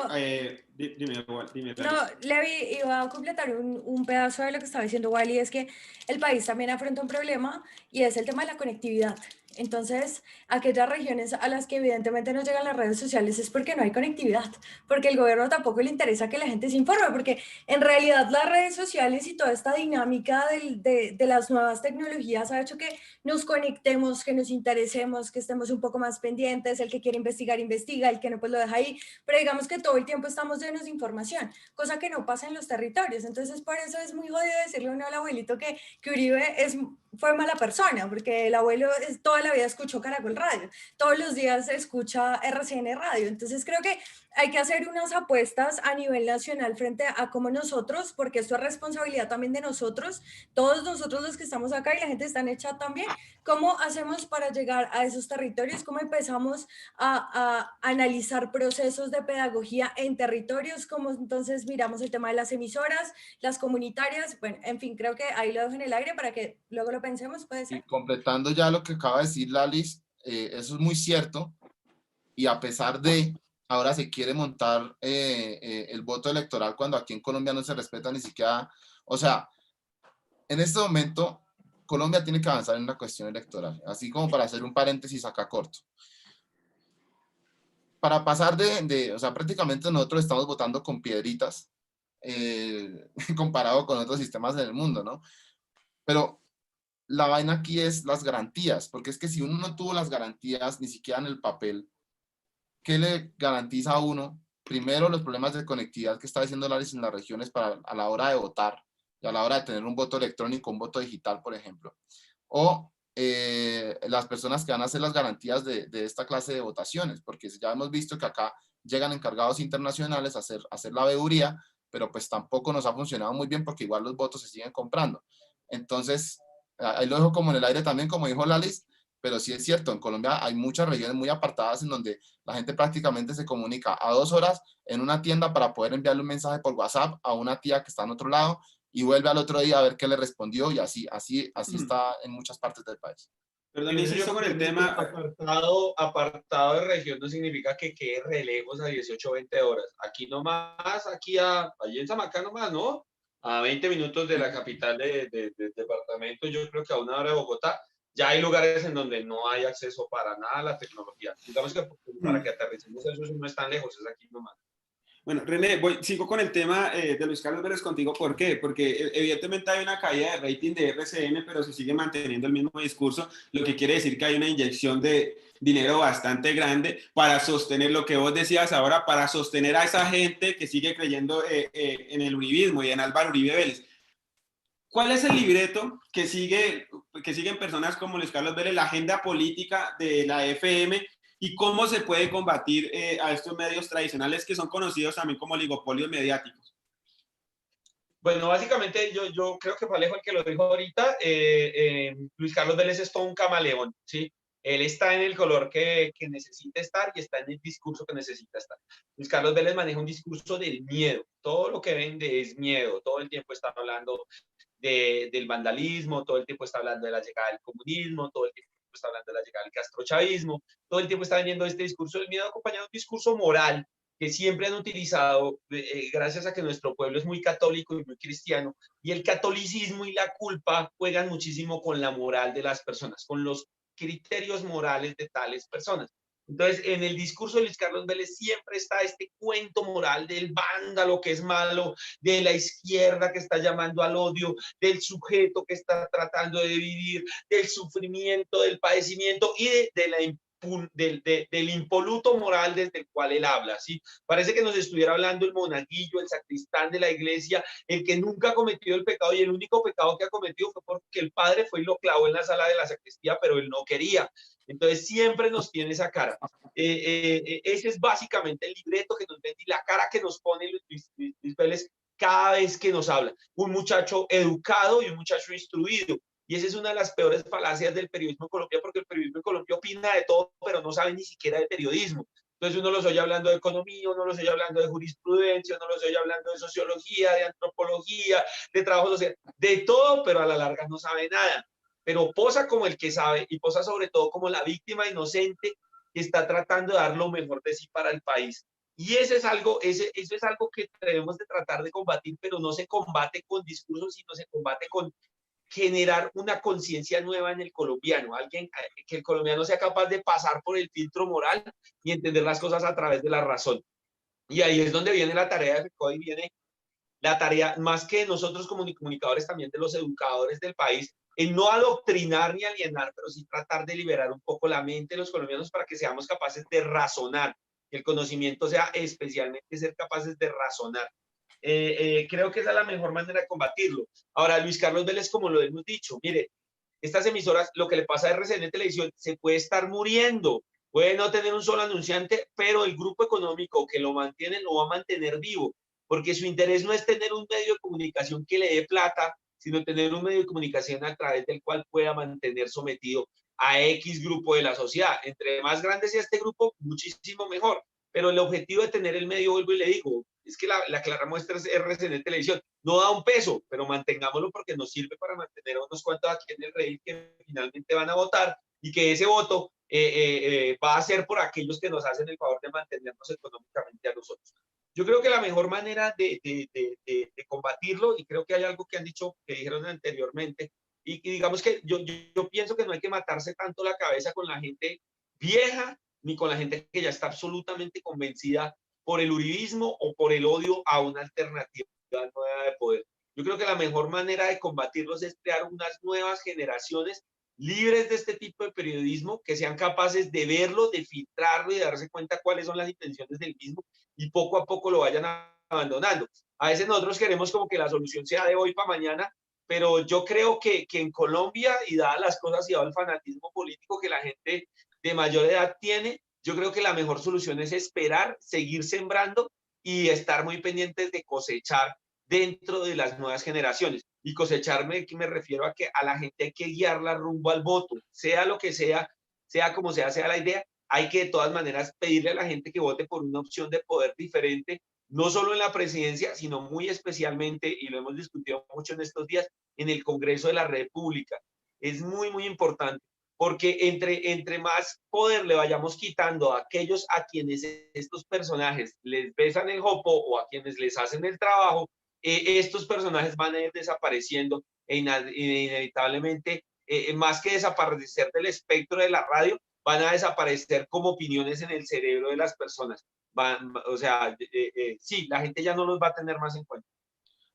No, Levi, iba a completar un pedazo de lo que estaba diciendo Wally, es que el país también afronta un problema y es el tema de la conectividad. Entonces, aquellas regiones a las que evidentemente no llegan las redes sociales es porque no hay conectividad, porque el gobierno tampoco le interesa que la gente se informe, porque en realidad las redes sociales y toda esta dinámica de las nuevas tecnologías ha hecho que nos conectemos, que nos interesemos, que estemos un poco más pendientes, el que quiere investigar, investiga, el que no, pues lo deja ahí, pero digamos que todo el tiempo estamos llenos de información, cosa que no pasa en los territorios. Entonces, por eso es muy jodido decirle a uno al abuelito que Uribe es fue mala persona, porque el abuelo toda la vida escuchó Caracol Radio, todos los días escucha RCN Radio, entonces creo que hay que hacer unas apuestas a nivel nacional frente a cómo nosotros, porque esto es responsabilidad también de nosotros, todos nosotros los que estamos acá y la gente está en el chat también, cómo hacemos para llegar a esos territorios, cómo empezamos a analizar procesos de pedagogía en territorios, cómo entonces miramos el tema de las emisoras, las comunitarias, bueno, en fin, creo que ahí lo dejo en el aire para que luego lo pensemos, puede ser. Y completando ya lo que acaba de decir Lalis, eso es muy cierto, y a pesar de, ahora se quiere montar el voto electoral cuando aquí en Colombia no se respeta ni siquiera, o sea, en este momento Colombia tiene que avanzar en la cuestión electoral, así como para hacer un paréntesis acá corto. Para pasar o sea, prácticamente nosotros estamos votando con piedritas comparado con otros sistemas en el mundo, ¿no? Pero la vaina aquí es las garantías, porque es que si uno no tuvo las garantías ni siquiera en el papel, ¿qué le garantiza a uno? Primero, los problemas de conectividad que está diciendo Laris en las regiones a la hora de votar y a la hora de tener un voto electrónico, un voto digital, por ejemplo. O las personas que van a hacer las garantías de esta clase de votaciones, porque ya hemos visto que acá llegan encargados internacionales a hacer la veeduría, pero pues tampoco nos ha funcionado muy bien porque igual los votos se siguen comprando. Entonces, ahí lo dejo como en el aire también, como dijo Lalis, pero sí es cierto, en Colombia hay muchas regiones muy apartadas en donde la gente prácticamente se comunica a 2 horas en una tienda para poder enviarle un mensaje por WhatsApp a una tía que está en otro lado y vuelve al otro día a ver qué le respondió y así está en muchas partes del país. Perdón, insisto con el tema. Apartado de región no significa que quede re lejos a 18 o 20 horas. Aquí nomás, allí en Samacá nomás, ¿no? A 20 minutos de la capital del departamento, yo creo que a 1 hora de Bogotá, ya hay lugares en donde no hay acceso para nada a la tecnología. Digamos que para que aterricemos eso no es tan lejos, es aquí nomás. Bueno, René, sigo con el tema de Luis Carlos Vélez contigo. ¿Por qué? Porque evidentemente hay una caída de rating de RCN, pero se sigue manteniendo el mismo discurso, lo que quiere decir que hay una inyección de dinero bastante grande para sostener lo que vos decías ahora, para sostener a esa gente que sigue creyendo en el uribismo y en Álvaro Uribe Vélez. ¿Cuál es el libreto que siguen personas como Luis Carlos Vélez, la agenda política de la FM? ¿Y cómo se puede combatir a estos medios tradicionales que son conocidos también como oligopolios mediáticos? Bueno, básicamente yo creo que fue Alejo el que lo dijo ahorita. Luis Carlos Vélez es todo un camaleón, ¿sí? Él está en el color que necesita estar y está en el discurso que necesita estar. Luis Carlos Vélez maneja un discurso del miedo. Todo lo que vende es miedo. Todo el tiempo está hablando del vandalismo, todo el tiempo está hablando de la llegada del comunismo, todo el tiempo está hablando de la llegada del castrochavismo, todo el tiempo está vendiendo este discurso del miedo acompañado de un discurso moral que siempre han utilizado gracias a que nuestro pueblo es muy católico y muy cristiano, y el catolicismo y la culpa juegan muchísimo con la moral de las personas, con los criterios morales de tales personas. Entonces, en el discurso de Luis Carlos Vélez siempre está este cuento moral del vándalo que es malo, de la izquierda que está llamando al odio, del sujeto que está tratando de vivir, del sufrimiento, del padecimiento y del impoluto moral desde el cual él habla, ¿sí? Parece que nos estuviera hablando el monaguillo, el sacristán de la iglesia, el que nunca ha cometido el pecado, y el único pecado que ha cometido fue porque el padre fue y lo clavó en la sala de la sacristía, pero él no quería. Entonces siempre nos tiene esa cara. Ese es básicamente el libreto que nos vende y la cara que nos pone Luis Vélez cada vez que nos habla. Un muchacho educado y un muchacho instruido. Y esa es una de las peores falacias del periodismo en Colombia, porque el periodismo en Colombia opina de todo, pero no sabe ni siquiera de periodismo. Entonces uno los oye hablando de economía, uno los oye hablando de jurisprudencia, uno los oye hablando de sociología, de antropología, de trabajo social, de todo, pero a la larga no sabe nada. Pero posa como el que sabe y posa sobre todo como la víctima inocente que está tratando de dar lo mejor de sí para el país. Y eso es algo que debemos de tratar de combatir, pero no se combate con discursos, sino se combate con generar una conciencia nueva en el colombiano, alguien que el colombiano sea capaz de pasar por el filtro moral y entender las cosas a través de la razón. Y ahí es donde viene la tarea de FECODE y viene la tarea, más que nosotros como comunicadores, también de los educadores del país, en no adoctrinar ni alienar, pero sí tratar de liberar un poco la mente de los colombianos para que seamos capaces de razonar, que el conocimiento sea especialmente ser capaces de razonar. Creo que esa es la mejor manera de combatirlo. Ahora, Luis Carlos Vélez, como lo hemos dicho, mire, estas emisoras, lo que le pasa a RCN Televisión, se puede estar muriendo, puede no tener un solo anunciante, pero el grupo económico que lo mantiene lo va a mantener vivo, porque su interés no es tener un medio de comunicación que le dé plata, sino tener un medio de comunicación a través del cual pueda mantener sometido a X grupo de la sociedad. Entre más grande sea este grupo, muchísimo mejor. Pero el objetivo de tener el medio, vuelvo y le digo, es que la clara muestra es RCN Televisión. No da un peso, pero mantengámoslo porque nos sirve para mantener a unos cuantos aquí en el rey que finalmente van a votar y que ese voto va a ser por aquellos que nos hacen el favor de mantenernos económicamente a nosotros. Yo creo que la mejor manera de combatirlo, y creo que hay algo que han dicho, que dijeron anteriormente, y digamos que yo pienso que no hay que matarse tanto la cabeza con la gente vieja, ni con la gente que ya está absolutamente convencida por el uribismo o por el odio a una alternativa nueva de poder. Yo creo que la mejor manera de combatirlos es crear unas nuevas generaciones libres de este tipo de periodismo, que sean capaces de verlo, de filtrarlo y de darse cuenta cuáles son las intenciones del mismo y poco a poco lo vayan abandonando. A veces nosotros queremos como que la solución sea de hoy para mañana, pero yo creo que en Colombia, y dadas las cosas y dado el fanatismo político que la gente de mayor edad tiene, yo creo que la mejor solución es esperar, seguir sembrando y estar muy pendientes de cosechar dentro de las nuevas generaciones. Y cosecharme, que me refiero a que a la gente hay que guiarla rumbo al voto, sea lo que sea, sea como sea la idea, hay que de todas maneras pedirle a la gente que vote por una opción de poder diferente, no solo en la presidencia, sino muy especialmente, y lo hemos discutido mucho en estos días, en el Congreso de la República. Es muy, muy importante, porque entre más poder le vayamos quitando a aquellos a quienes estos personajes les besan el jopo o a quienes les hacen el trabajo, estos personajes van a ir desapareciendo e inevitablemente, más que desaparecer del espectro de la radio, van a desaparecer como opiniones en el cerebro de las personas. O sea, sí, la gente ya no los va a tener más en cuenta.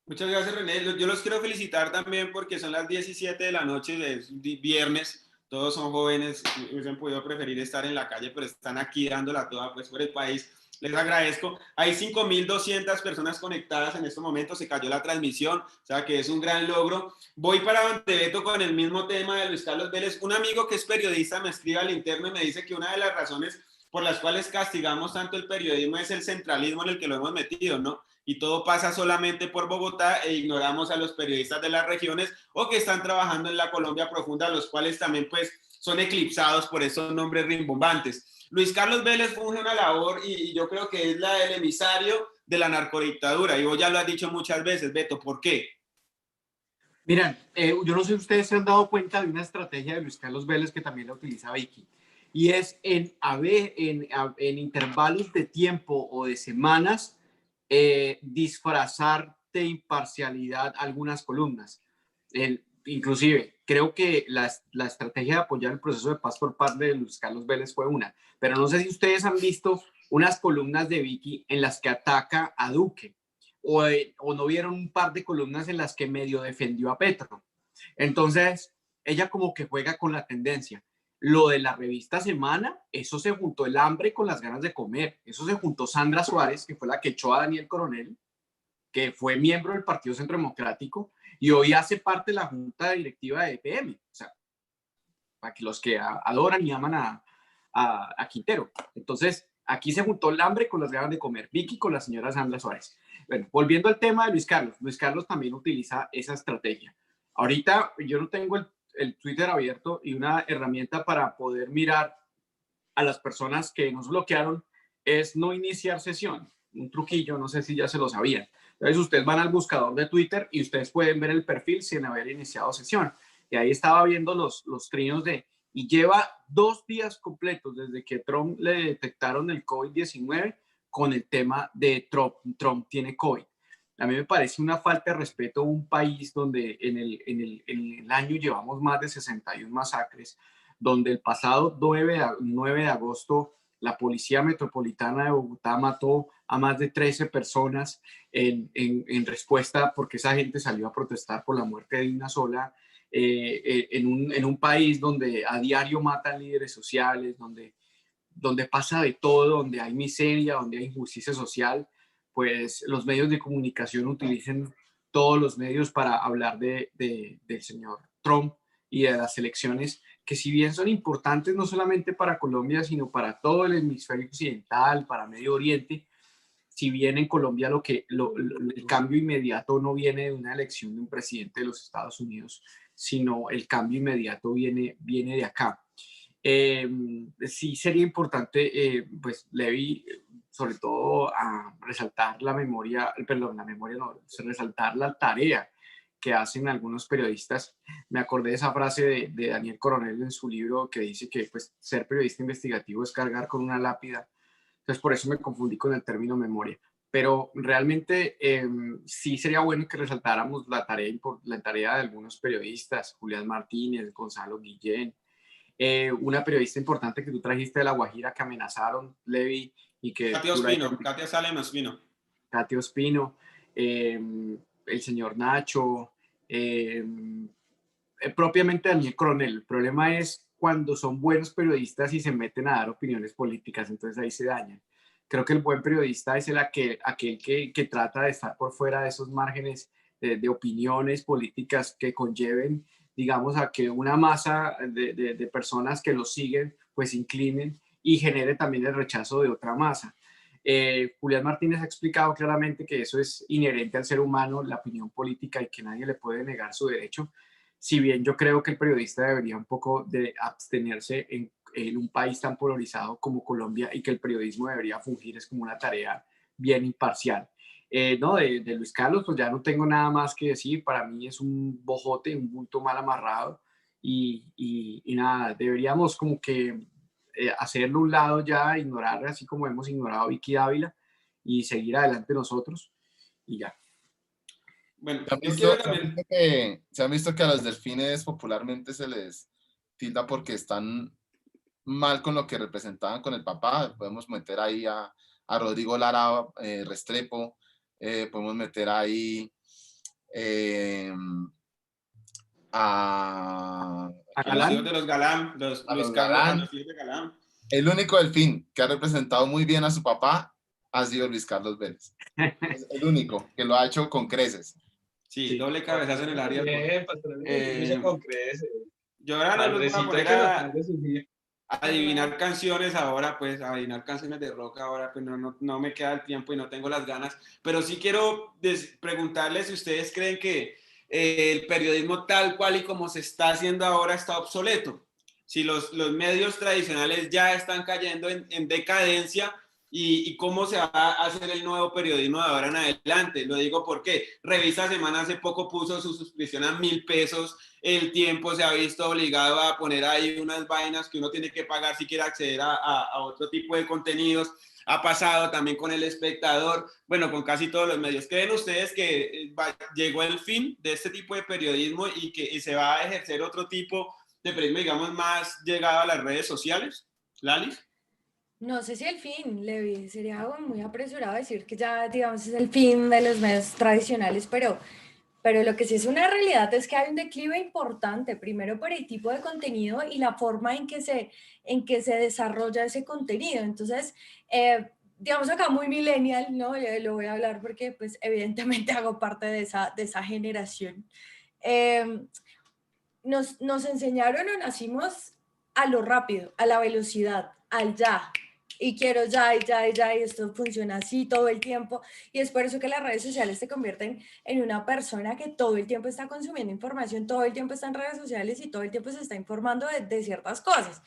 Muchas gracias, René. Yo los quiero felicitar también porque son las 17 de la noche, es viernes, todos son jóvenes, hubiesen podido preferir estar en la calle, pero están aquí dándola toda pues, por el país. Les agradezco. Hay 5.200 personas conectadas en este momento, se cayó la transmisión, o sea que es un gran logro. Voy para Bandebeto con el mismo tema de Luis Carlos Vélez. Un amigo que es periodista me escribe al interno y me dice que una de las razones por las cuales castigamos tanto el periodismo es el centralismo en el que lo hemos metido, ¿no? Y todo pasa solamente por Bogotá e ignoramos a los periodistas de las regiones o que están trabajando en la Colombia profunda, los cuales también pues son eclipsados por esos nombres rimbombantes. Luis Carlos Vélez funge una labor y yo creo que es la del emisario de la narcodictadura y vos ya lo has dicho muchas veces, Beto, ¿por qué? Miren, yo no sé si ustedes se han dado cuenta de una estrategia de Luis Carlos Vélez que también la utiliza Vicky, y es en intervalos de tiempo o de semanas disfrazar de imparcialidad algunas columnas. Inclusive, creo que la estrategia de apoyar el proceso de paz por parte de Luis Carlos Vélez fue una, pero no sé si ustedes han visto unas columnas de Vicky en las que ataca a Duque, o no vieron un par de columnas en las que medio defendió a Petro. Entonces, ella como que juega con la tendencia. Lo de la revista Semana, eso se juntó el hambre con las ganas de comer. Eso se juntó Sandra Suárez, que fue la que echó a Daniel Coronel, que fue miembro del Partido Centro Democrático y hoy hace parte de la junta directiva de EPM. O sea, para que los que adoran y aman a Quintero. Entonces, aquí se juntó el hambre con las ganas de comer. Vicky con la señora Sandra Suárez. Bueno, volviendo al tema de Luis Carlos. Luis Carlos también utiliza esa estrategia. Ahorita yo no tengo el Twitter abierto y una herramienta para poder mirar a las personas que nos bloquearon es no iniciar sesión. Un truquillo, no sé si ya se lo sabían. Entonces ustedes van al buscador de Twitter y ustedes pueden ver el perfil sin haber iniciado sesión. Y ahí estaba viendo los trinos y lleva 2 días completos desde que Trump le detectaron el COVID-19 con el tema de Trump tiene COVID. A mí me parece una falta de respeto a un país donde en el año llevamos más de 61 masacres, donde el pasado 9 de agosto la Policía Metropolitana de Bogotá mató a más de 13 personas en respuesta porque esa gente salió a protestar por la muerte de una sola, en un país donde a diario matan líderes sociales, donde pasa de todo, donde hay miseria, donde hay injusticia social. Pues los medios de comunicación utilicen todos los medios para hablar del señor Trump, y de las elecciones, que si bien son importantes no solamente para Colombia, sino para todo el hemisferio occidental, para Medio Oriente, si bien en Colombia el cambio inmediato no viene de una elección de un presidente de los Estados Unidos, sino el cambio inmediato viene de acá. Sí sería importante, pues Levi, sobre todo a resaltar la memoria, perdón, la memoria no, resaltar la tarea que hacen algunos periodistas. Me acordé de esa frase de Daniel Coronel en su libro que dice que pues, ser periodista investigativo es cargar con una lápida. Entonces por eso me confundí con el término memoria. Pero realmente sí sería bueno que resaltáramos la tarea de algunos periodistas, Julián Martínez, Gonzalo Guillén, una periodista importante que tú trajiste de La Guajira que amenazaron, Levi, y que... Katia Salem Ospino. Katia Ospino, el señor Nacho, propiamente Daniel Coronel. El problema es cuando son buenos periodistas y se meten a dar opiniones políticas, entonces ahí se dañan. Creo que el buen periodista es aquel que trata de estar por fuera de esos márgenes de opiniones políticas que conlleven, digamos, a que una masa de personas que lo siguen, pues se inclinen y genere también el rechazo de otra masa. Julián Martínez ha explicado claramente que eso es inherente al ser humano, la opinión política, y que nadie le puede negar su derecho. Si bien yo creo que el periodista debería un poco de abstenerse en un país tan polarizado como Colombia, y que el periodismo debería fungir es como una tarea bien imparcial. No, de Luis Carlos, pues ya no tengo nada más que decir. Para mí es un bojote, un bulto mal amarrado, y nada, deberíamos como que hacerlo a un lado ya, ignorar así como hemos ignorado a Vicky Dávila y seguir adelante nosotros y ya. Bueno, se han visto que a los delfines popularmente se les tilda porque están mal con lo que representaban con el papá. Podemos meter ahí a Rodrigo Lara Restrepo, podemos meter ahí a los hijos de los Galán, Luis Carlos, los hijos de Galán. El único delfín que ha representado muy bien a su papá ha sido Luis Carlos Vélez. Es el único que lo ha hecho con creces. Sí, doble cabezazo en el área. Con creces. Yo ahora no los voy a poner a adivinar canciones ahora, pues adivinar canciones de rock ahora, pues no me queda el tiempo y no tengo las ganas, pero sí quiero preguntarles si ustedes creen que el periodismo tal cual y como se está haciendo ahora está obsoleto, si los medios tradicionales ya están cayendo en decadencia, y cómo se va a hacer el nuevo periodismo de ahora en adelante. Lo digo porque Revista Semana hace poco puso su suscripción a 1.000 pesos, El Tiempo se ha visto obligado a poner ahí unas vainas que uno tiene que pagar si quiere acceder a otro tipo de contenidos. Ha pasado también con El Espectador, bueno, con casi todos los medios. ¿Creen ustedes que llegó el fin de este tipo de periodismo y que se va a ejercer otro tipo de periodismo, digamos, más llegado a las redes sociales? ¿Lali? No sé si el fin, Levi, sería algo muy apresurado decir que ya, digamos, es el fin de los medios tradicionales, pero lo que sí es una realidad es que hay un declive importante, primero por el tipo de contenido y la forma en que se desarrolla ese contenido. Entonces, digamos acá muy millennial, ¿no? Lo voy a hablar porque, pues, evidentemente hago parte de esa generación. Nos enseñaron o nacimos a lo rápido, a la velocidad, al ya. Y quiero ya, y esto funciona así todo el tiempo. Y es por eso que las redes sociales se convierten en una persona que todo el tiempo está consumiendo información, todo el tiempo está en redes sociales y todo el tiempo se está informando de ciertas cosas.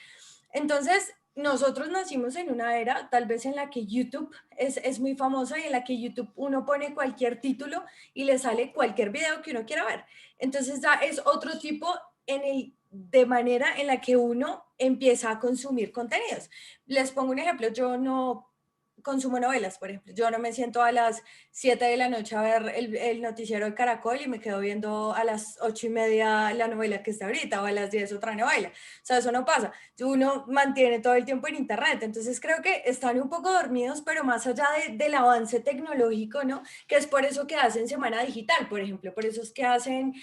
Entonces, nosotros nacimos en una era tal vez en la que YouTube es muy famosa y en la que YouTube uno pone cualquier título y le sale cualquier video que uno quiera ver. Entonces ya es otro tipo de manera en la que uno empieza a consumir contenidos. Les pongo un ejemplo, yo no consumo novelas, por ejemplo. Yo no me siento a las 7 de la noche a ver el noticiero de Caracol y me quedo viendo a las 8:30 la novela que está ahorita o a las 10 otra novela. O sea, eso no pasa. Uno mantiene todo el tiempo en internet. Entonces creo que están un poco dormidos, pero más allá del avance tecnológico, ¿no? Que es por eso que hacen Semana Digital, por ejemplo. Por eso es que hacen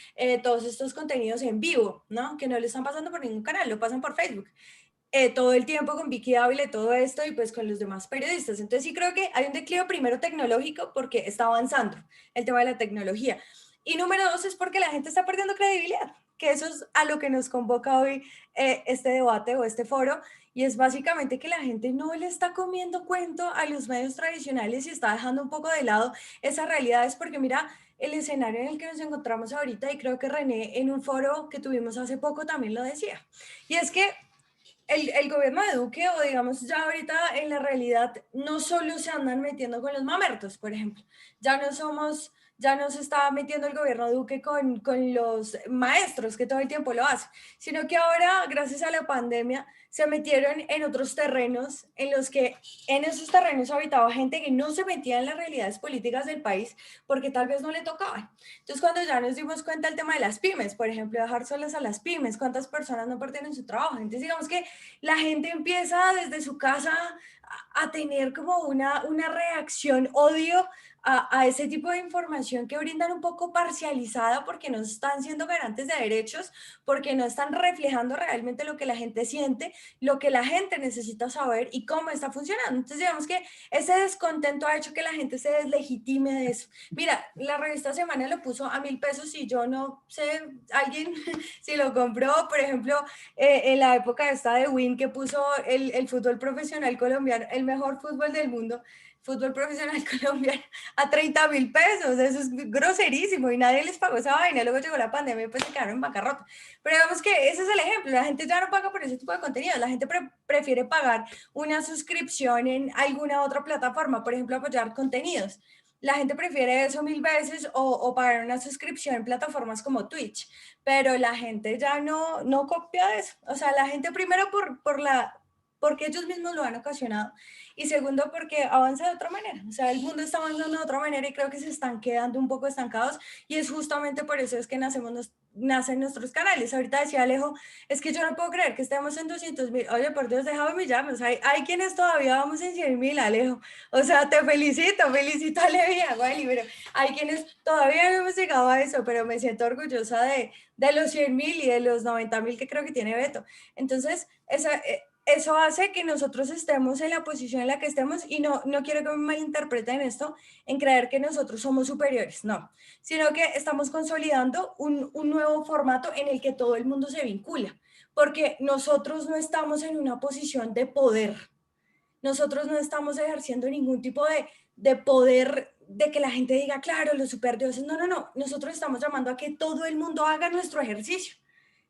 todos estos contenidos en vivo, ¿no? Que no le están pasando por ningún canal, lo pasan por Facebook. Todo el tiempo con Vicky Dávila y todo esto y pues con los demás periodistas. Entonces sí creo que hay un declive primero tecnológico porque está avanzando el tema de la tecnología. Y número dos es porque la gente está perdiendo credibilidad. que eso es a lo que nos convoca hoy este debate o este foro, y es básicamente que la gente no le está comiendo cuento a los medios tradicionales y está dejando un poco de lado esa realidad. Es porque mira el escenario en el que nos encontramos ahorita, y creo que René en un foro que tuvimos hace poco también lo decía, y es que el gobierno de Duque, o digamos ya ahorita en la realidad, no solo se andan metiendo con los mamertos, por ejemplo, ya no se está metiendo el gobierno de Duque con los maestros, que todo el tiempo lo hacen, sino que ahora, gracias a la pandemia, se metieron en otros terrenos en los que en esos terrenos habitaba gente que no se metía en las realidades políticas del país porque tal vez no le tocaban. Entonces, cuando ya nos dimos cuenta del tema de las pymes, por ejemplo, dejar solas a las pymes, cuántas personas no pertenecen su trabajo. Entonces, digamos que la gente empieza desde su casa a tener como una reacción, odio a ese tipo de información que brindan un poco parcializada porque no están siendo garantes de derechos, porque no están reflejando realmente lo que la gente siente, lo que la gente necesita saber y cómo está funcionando. Entonces, digamos que ese descontento ha hecho que la gente se deslegitime de eso. Mira, la revista Semana lo puso a 1.000 pesos y yo no sé, alguien si lo compró, por ejemplo, en la época esta de Win que puso el fútbol profesional colombiano, el mejor fútbol del mundo, fútbol profesional colombiano, a 30.000 pesos. Eso es groserísimo y nadie les pagó esa vaina. Luego llegó la pandemia y pues se quedaron en bancarrota. Pero digamos que ese es el ejemplo. La gente ya no paga por ese tipo de contenido. La gente prefiere pagar una suscripción en alguna otra plataforma, por ejemplo, apoyar contenidos. La gente prefiere eso 1.000 veces o pagar una suscripción en plataformas como Twitch, pero la gente ya no copia eso. O sea, la gente primero porque ellos mismos lo han ocasionado, y segundo porque avanza de otra manera. O sea, el mundo está avanzando de otra manera y creo que se están quedando un poco estancados, y es justamente por eso es que nacen nuestros canales. Ahorita decía Alejo, es que yo no puedo creer que estemos en 200.000. Oye, por Dios, deja de humillarnos. Hay quienes todavía vamos en 100.000, Alejo. O sea, te felicito a Levi y a Wiley, pero hay quienes todavía no hemos llegado a eso, pero me siento orgullosa de los 100.000 y de los 90.000 que creo que tiene Beto. Entonces, eso hace que nosotros estemos en la posición en la que estemos, y no quiero que me malinterpreten esto en creer que nosotros somos superiores, no, sino que estamos consolidando un nuevo formato en el que todo el mundo se vincula, porque nosotros no estamos en una posición de poder, nosotros no estamos ejerciendo ningún tipo de poder de que la gente diga, claro, los superdioses, no, nosotros estamos llamando a que todo el mundo haga nuestro ejercicio,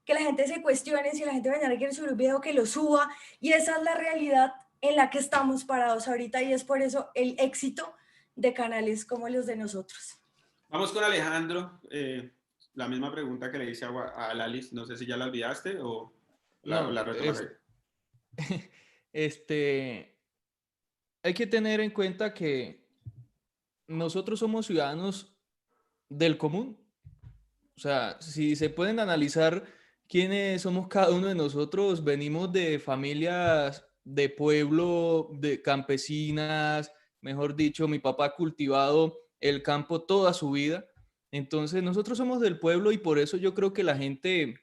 que la gente se cuestione, si la gente mañana quiere subir un video, que lo suba, y esa es la realidad en la que estamos parados ahorita, y es por eso el éxito de canales como los de nosotros. Vamos con Alejandro. La misma pregunta que le hice a Lalis, no sé si ya la olvidaste o la retomaré. Hay que tener en cuenta que nosotros somos ciudadanos del común. O sea, si se pueden analizar quiénes somos cada uno de nosotros, venimos de familias de pueblo, de campesinas, mejor dicho, mi papá ha cultivado el campo toda su vida. Entonces, nosotros somos del pueblo, y por eso yo creo que la gente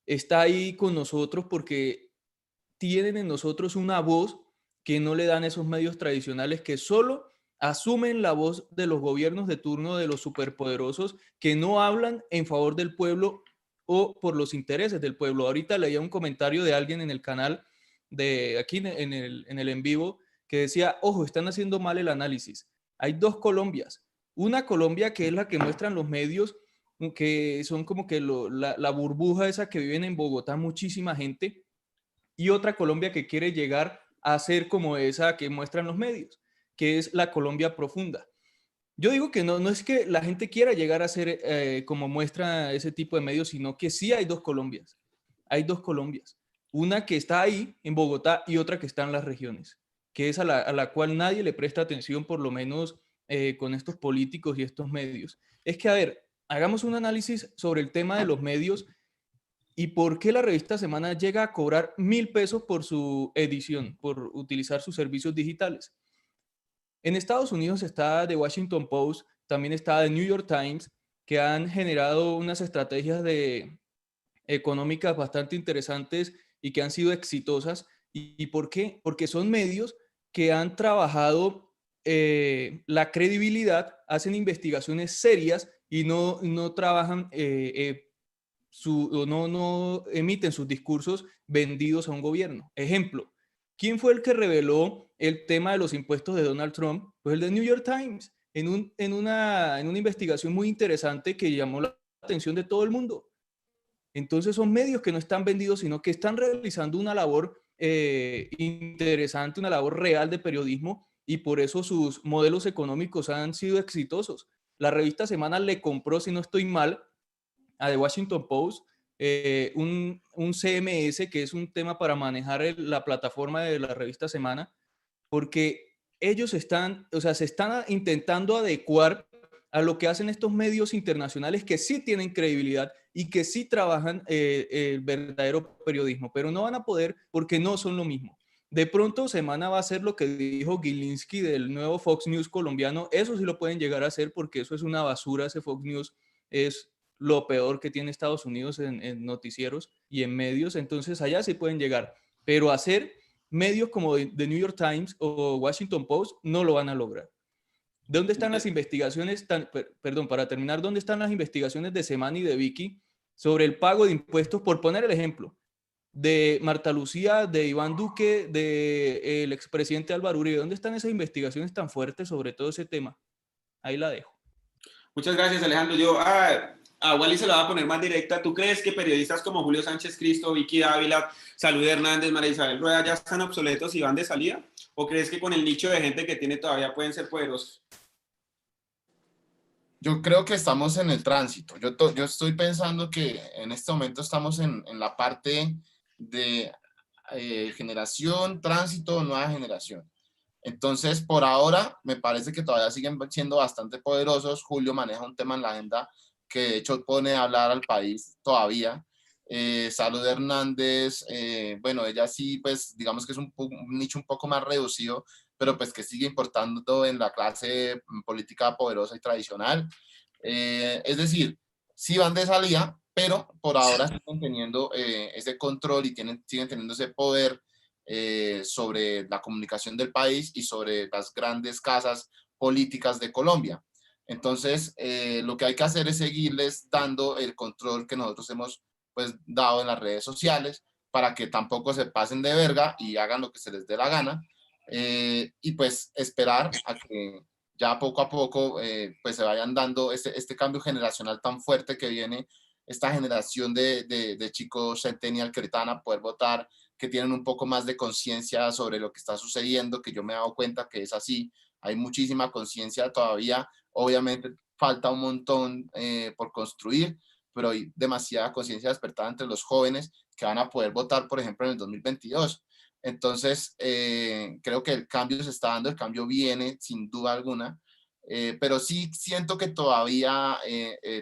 está ahí con nosotros, porque tienen en nosotros una voz que no le dan esos medios tradicionales, que solo asumen la voz de los gobiernos de turno, de los superpoderosos, que no hablan en favor del pueblo o por los intereses del pueblo. Ahorita leía un comentario de alguien en el canal de aquí en el en vivo, que decía, ojo, están haciendo mal el análisis. Hay dos Colombias. Una Colombia que es la que muestran los medios, que son como que la burbuja esa que viven en Bogotá muchísima gente, y otra Colombia que quiere llegar a ser como esa que muestran los medios, que es la Colombia profunda. Yo digo que no es que la gente quiera llegar a ser como muestra ese tipo de medios, sino que sí hay dos Colombias. Hay dos Colombias. Una que está ahí en Bogotá y otra que está en las regiones, que es a la cual nadie le presta atención, por lo menos con estos políticos y estos medios. Es que, a ver, hagamos un análisis sobre el tema de los medios y por qué la revista Semana llega a cobrar 1.000 pesos por su edición, por utilizar sus servicios digitales. En Estados Unidos está The Washington Post, también está The New York Times, que han generado unas estrategias económicas bastante interesantes y que han sido exitosas. ¿Y por qué? Porque son medios que han trabajado la credibilidad, hacen investigaciones serias y no trabajan, no emiten sus discursos vendidos a un gobierno. Ejemplo, ¿quién fue el que reveló el tema de los impuestos de Donald Trump? Pues el de New York Times, en una investigación muy interesante que llamó la atención de todo el mundo. Entonces son medios que no están vendidos, sino que están realizando una labor interesante, una labor real de periodismo, y por eso sus modelos económicos han sido exitosos. La revista Semana le compró, si no estoy mal, a The Washington Post un CMS, que es un tema para manejar la plataforma de la revista Semana, porque ellos se están intentando adecuar a lo que hacen estos medios internacionales que sí tienen credibilidad y que sí trabajan el verdadero periodismo, pero no van a poder porque no son lo mismo. De pronto Semana va a hacer lo que dijo Gilinski del nuevo Fox News colombiano. Eso sí lo pueden llegar a hacer, porque eso es una basura. Ese Fox News es lo peor que tiene Estados Unidos en noticieros y en medios. Entonces allá sí pueden llegar, pero hacer medios como The New York Times o Washington Post no lo van a lograr. ¿Dónde están las investigaciones? Perdón, para terminar, ¿dónde están las investigaciones de Semana y de Vicky sobre el pago de impuestos? Por poner el ejemplo de Marta Lucía, de Iván Duque, del expresidente Álvaro Uribe. ¿Dónde están esas investigaciones tan fuertes sobre todo ese tema? Ahí la dejo. Muchas gracias, Alejandro. Yo a Wally se la voy a poner más directa. ¿Tú crees que periodistas como Julio Sánchez Cristo, Vicky Dávila, Salud Hernández, María Isabel Rueda ya están obsoletos y van de salida? ¿O crees que con el nicho de gente que tiene todavía pueden ser poderosos? Yo creo que estamos en el tránsito. Yo estoy pensando que en este momento estamos en la parte de generación, tránsito, nueva generación. Entonces, por ahora, me parece que todavía siguen siendo bastante poderosos. Julio maneja un tema en la agenda que de hecho pone a hablar al país todavía. Salud Hernández, bueno, ella sí, pues digamos que es un nicho un poco más reducido, pero pues que sigue importando en la clase política poderosa y tradicional. Es decir, sí van de salida, pero por ahora siguen teniendo ese control y siguen teniendo ese poder sobre la comunicación del país y sobre las grandes casas políticas de Colombia. Entonces, lo que hay que hacer es seguirles dando el control que nosotros hemos pues dado en las redes sociales, para que tampoco se pasen de verga y hagan lo que se les dé la gana, y pues esperar a que ya poco a poco pues se vayan dando este cambio generacional tan fuerte que viene, esta generación de chicos centennial que ahorita van a poder votar, que tienen un poco más de conciencia sobre lo que está sucediendo, que yo me he dado cuenta que es así. Hay muchísima conciencia todavía, obviamente falta un montón por construir, pero hay demasiada conciencia despertada entre los jóvenes que van a poder votar, por ejemplo, en el 2022. Entonces, creo que el cambio se está dando, el cambio viene sin duda alguna, pero sí siento que todavía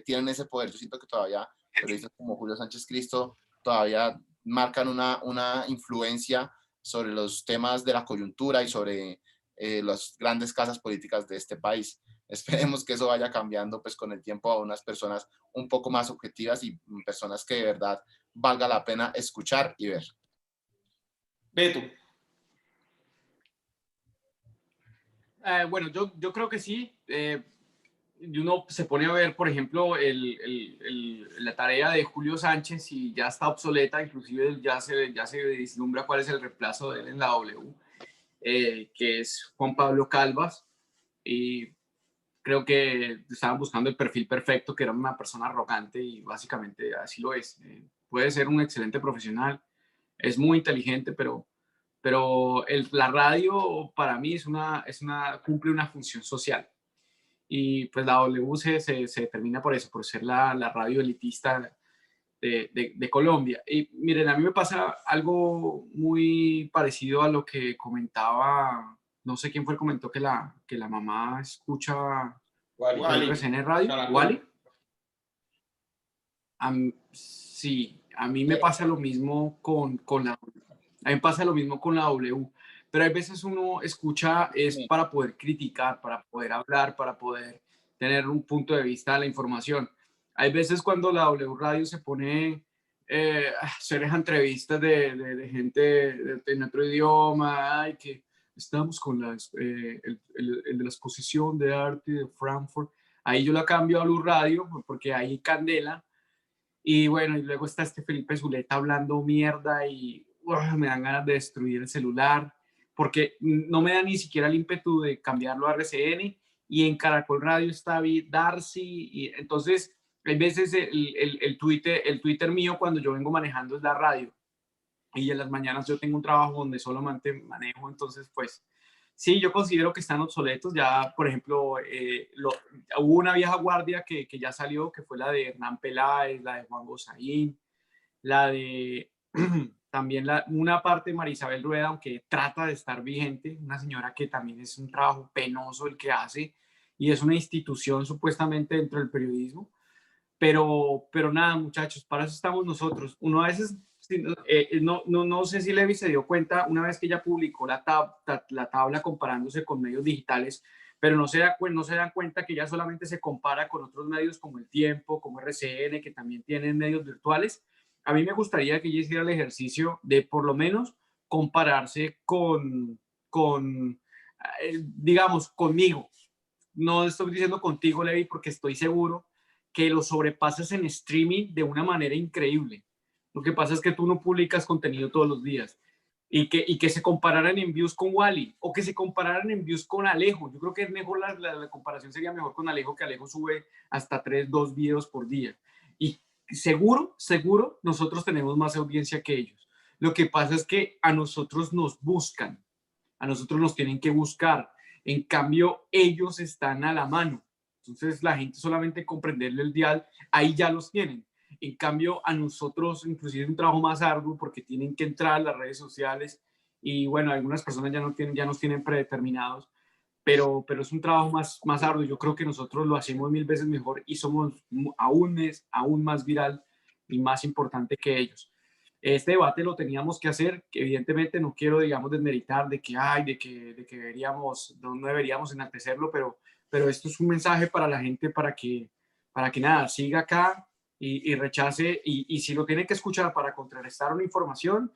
tienen ese poder. Yo siento que todavía periodistas como Julio Sánchez Cristo todavía marcan una influencia sobre los temas de la coyuntura y sobre las grandes casas políticas de este país. Esperemos que eso vaya cambiando pues con el tiempo a unas personas un poco más objetivas y personas que de verdad valga la pena escuchar y ver. Beto. Bueno, yo creo que sí. Y uno se pone a ver, por ejemplo, la tarea de Julio Sánchez y ya está obsoleta, inclusive ya se vislumbra cuál es el reemplazo de él en la W, que es Juan Pablo Calvas. Y creo que estaban buscando el perfil perfecto, que era una persona arrogante, y básicamente así lo es. Puede ser un excelente profesional, es muy inteligente, pero la radio para mí cumple una función social. Y pues la W se determina por eso, por ser la radio elitista de Colombia. Y miren, a mí me pasa algo muy parecido a lo que comentaba, no sé quién fue el que comentó que la mamá escucha RCN Radio. ¿Wally? Sí, a mí me pasa lo mismo con la a mí me pasa lo mismo con la W, pero hay veces uno escucha es para poder criticar, para poder hablar, para poder tener un punto de vista de la información. Hay veces cuando la W Radio se pone hacer entrevistas de gente en otro idioma, ay, que estamos con el de la exposición de arte de Frankfurt. Ahí yo la cambio a Blue Radio porque hay candela. Y bueno, y luego está este Felipe Zuleta hablando mierda y me dan ganas de destruir el celular porque no me da ni siquiera el ímpetu de cambiarlo a RCN. Y en Caracol Radio está David Darcy. Y entonces, hay veces el Twitter mío cuando yo vengo manejando es la radio. Y en las mañanas yo tengo un trabajo donde solamente manejo, entonces pues sí, yo considero que están obsoletos. Ya, por ejemplo, hubo una vieja guardia que ya salió, que fue la de Hernán Peláez, la de Juan Gosaín, la de también una parte de Marisabel Rueda, aunque trata de estar vigente, una señora que también es un trabajo penoso el que hace y es una institución supuestamente dentro del periodismo. Pero nada, muchachos, para eso estamos nosotros. Uno a veces, no sé si Levi se dio cuenta, una vez que ella publicó la tabla comparándose con medios digitales, pero no se dan cuenta que ella solamente se compara con otros medios como El Tiempo, como RCN, que también tienen medios virtuales. A mí me gustaría que ella hiciera el ejercicio de por lo menos compararse digamos, conmigo. No estoy diciendo contigo, Levi, porque estoy seguro que lo sobrepasas en streaming de una manera increíble. Lo que pasa es que tú no publicas contenido todos los días y que se compararan en views con Wally o que se compararan en views con Alejo. Yo creo que es mejor, la comparación sería mejor con Alejo, que Alejo sube hasta 2 videos por día. Y seguro, nosotros tenemos más audiencia que ellos. Lo que pasa es que a nosotros nos buscan, a nosotros nos tienen que buscar. En cambio, ellos están a la mano. Entonces la gente solamente comprenderle el dial, ahí ya los tienen. En cambio, a nosotros inclusive es un trabajo más arduo porque tienen que entrar a las redes sociales y bueno, algunas personas ya nos tienen predeterminados, pero es un trabajo más arduo. Yo creo que nosotros lo hacemos 1000 veces mejor y somos aún más viral y más importante que ellos. Este debate lo teníamos que hacer, que evidentemente no quiero, digamos, desmeritar de que deberíamos, no deberíamos enaltecerlo, pero esto es un mensaje para la gente para que nada, siga acá y rechace, y si lo tiene que escuchar para contrarrestar una información,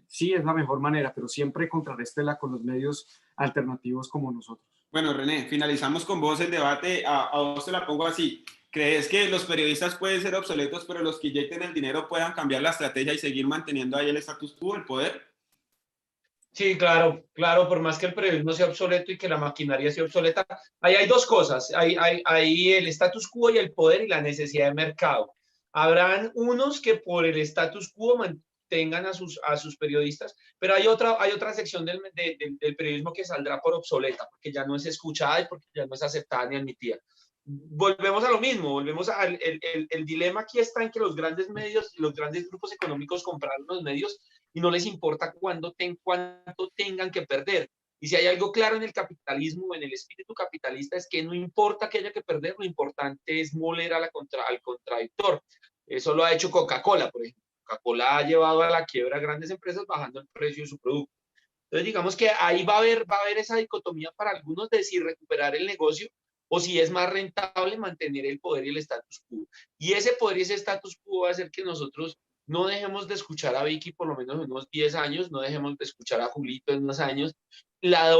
sí es la mejor manera, pero siempre contrarréstela con los medios alternativos como nosotros. Bueno, René, finalizamos con vos el debate. A vos te la pongo así. ¿Crees que los periodistas pueden ser obsoletos, pero los que inyecten el dinero puedan cambiar la estrategia y seguir manteniendo ahí el status quo, el poder? Sí, claro, por más que el periodismo sea obsoleto y que la maquinaria sea obsoleta, ahí hay dos cosas, hay el status quo y el poder y la necesidad de mercado. Habrán unos que por el status quo mantengan a sus periodistas, pero hay otra sección del periodismo que saldrá por obsoleta, porque ya no es escuchada y porque ya no es aceptada ni admitida. Volvemos a lo mismo, el dilema aquí está en que los grandes medios, los grandes grupos económicos compraron los medios y no les importa cuánto tengan que perder. Y si hay algo claro en el capitalismo, en el espíritu capitalista, es que no importa que haya que perder, lo importante es moler al contradictor. Eso lo ha hecho Coca-Cola, por ejemplo. Coca-Cola ha llevado a la quiebra a grandes empresas bajando el precio de su producto. Entonces, digamos que ahí va a haber esa dicotomía para algunos de si recuperar el negocio o si es más rentable mantener el poder y el status quo. Y ese poder y ese status quo va a hacer que nosotros no dejemos de escuchar a Vicky por lo menos en unos 10 años, no dejemos de escuchar a Julito en unos años. La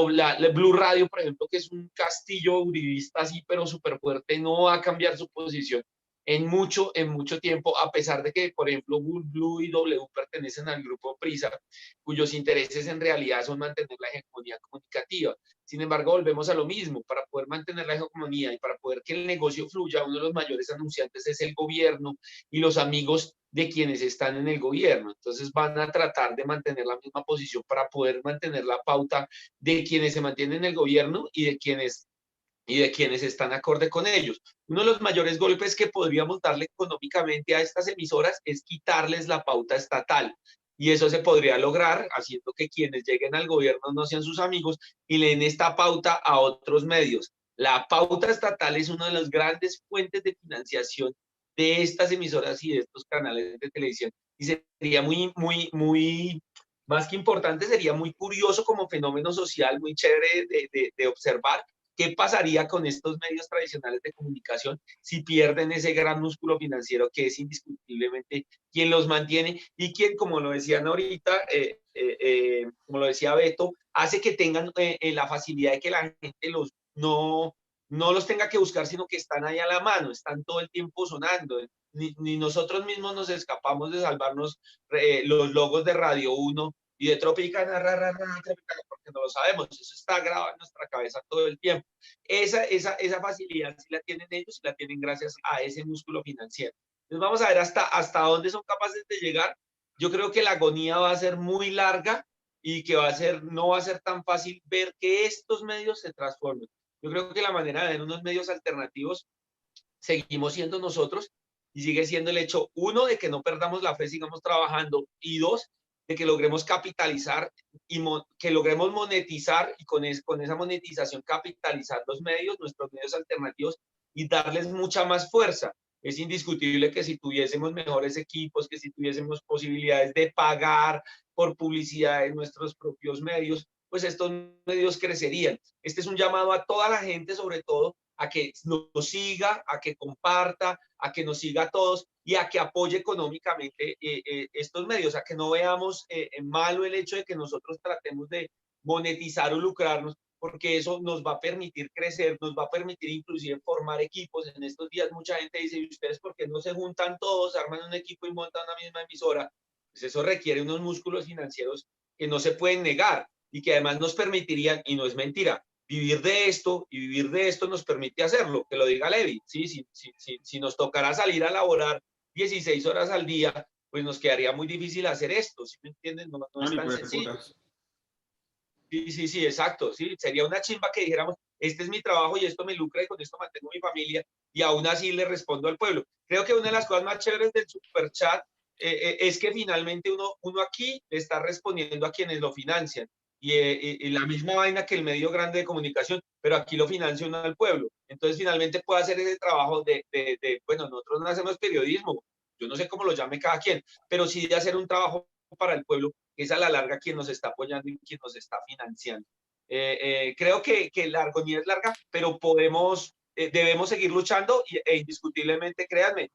Blue Radio, por ejemplo, que es un castillo uribista así, pero súper fuerte, no va a cambiar su posición en mucho tiempo, a pesar de que, por ejemplo, Blue y W pertenecen al grupo Prisa, cuyos intereses en realidad son mantener la hegemonía comunicativa. Sin embargo, volvemos a lo mismo. Para poder mantener la hegemonía y para poder que el negocio fluya, uno de los mayores anunciantes es el gobierno y los amigos de quienes están en el gobierno. Entonces van a tratar de mantener la misma posición para poder mantener la pauta de quienes se mantienen en el gobierno y de quienes están acorde con ellos. Uno de los mayores golpes que podríamos darle económicamente a estas emisoras es quitarles la pauta estatal. Y eso se podría lograr haciendo que quienes lleguen al gobierno no sean sus amigos y le den esta pauta a otros medios. La pauta estatal es una de las grandes fuentes de financiación de estas emisoras y de estos canales de televisión. Y sería más que importante, sería muy curioso como fenómeno social, muy chévere de observar. ¿Qué pasaría con estos medios tradicionales de comunicación si pierden ese gran músculo financiero que es indiscutiblemente quien los mantiene y quien, como lo decían ahorita, como lo decía Beto, hace que tengan la facilidad de que la gente no no los tenga que buscar, sino que están ahí a la mano, están todo el tiempo sonando. Ni nosotros mismos nos escapamos de salvarnos los logos de Radio 1 y de Tropicana, porque no lo sabemos, eso está grabado en nuestra cabeza todo el tiempo. Esa facilidad sí la tienen ellos y la tienen gracias a ese músculo financiero. Entonces vamos a ver hasta dónde son capaces de llegar. Yo creo que la agonía va a ser muy larga y que no va a ser tan fácil ver que estos medios se transformen. Yo creo que la manera de ver unos medios alternativos seguimos siendo nosotros y sigue siendo el hecho, uno, de que no perdamos la fe, sigamos trabajando, y dos, de que logremos capitalizar y que logremos monetizar y con esa monetización capitalizar nuestros medios alternativos y darles mucha más fuerza. Es indiscutible que si tuviésemos mejores equipos, que si tuviésemos posibilidades de pagar por publicidad en nuestros propios medios, pues estos medios crecerían. Este es un llamado a toda la gente, sobre todo, a que nos siga, a que comparta, a que nos siga a todos y a que apoye económicamente estos medios, a que no veamos malo el hecho de que nosotros tratemos de monetizar o lucrarnos, porque eso nos va a permitir crecer, nos va a permitir inclusive formar equipos. En estos días mucha gente dice, ¿y ustedes por qué no se juntan todos, arman un equipo y montan una misma emisora? Pues eso requiere unos músculos financieros que no se pueden negar y que además nos permitirían, y no es mentira, vivir de esto, y vivir de esto nos permite hacerlo, que lo diga Levi, ¿sí? Si nos tocará salir a laborar 16 horas al día, pues nos quedaría muy difícil hacer esto, ¿sí me entienden? No es tan sencillo. Sí, exacto, sí, sería una chimba que dijéramos, este es mi trabajo y esto me lucra y con esto mantengo mi familia, y aún así le respondo al pueblo. Creo que una de las cosas más chéveres del superchat es que finalmente uno aquí le está respondiendo a quienes lo financian, y la misma vaina que el medio grande de comunicación, pero aquí lo financia uno al pueblo. Entonces finalmente puede hacer ese trabajo bueno, nosotros no hacemos periodismo, yo no sé cómo lo llame cada quien, pero sí de hacer un trabajo para el pueblo, que es a la larga quien nos está apoyando y quien nos está financiando. Creo que la agonía es larga, pero debemos seguir luchando e indiscutiblemente, créanme,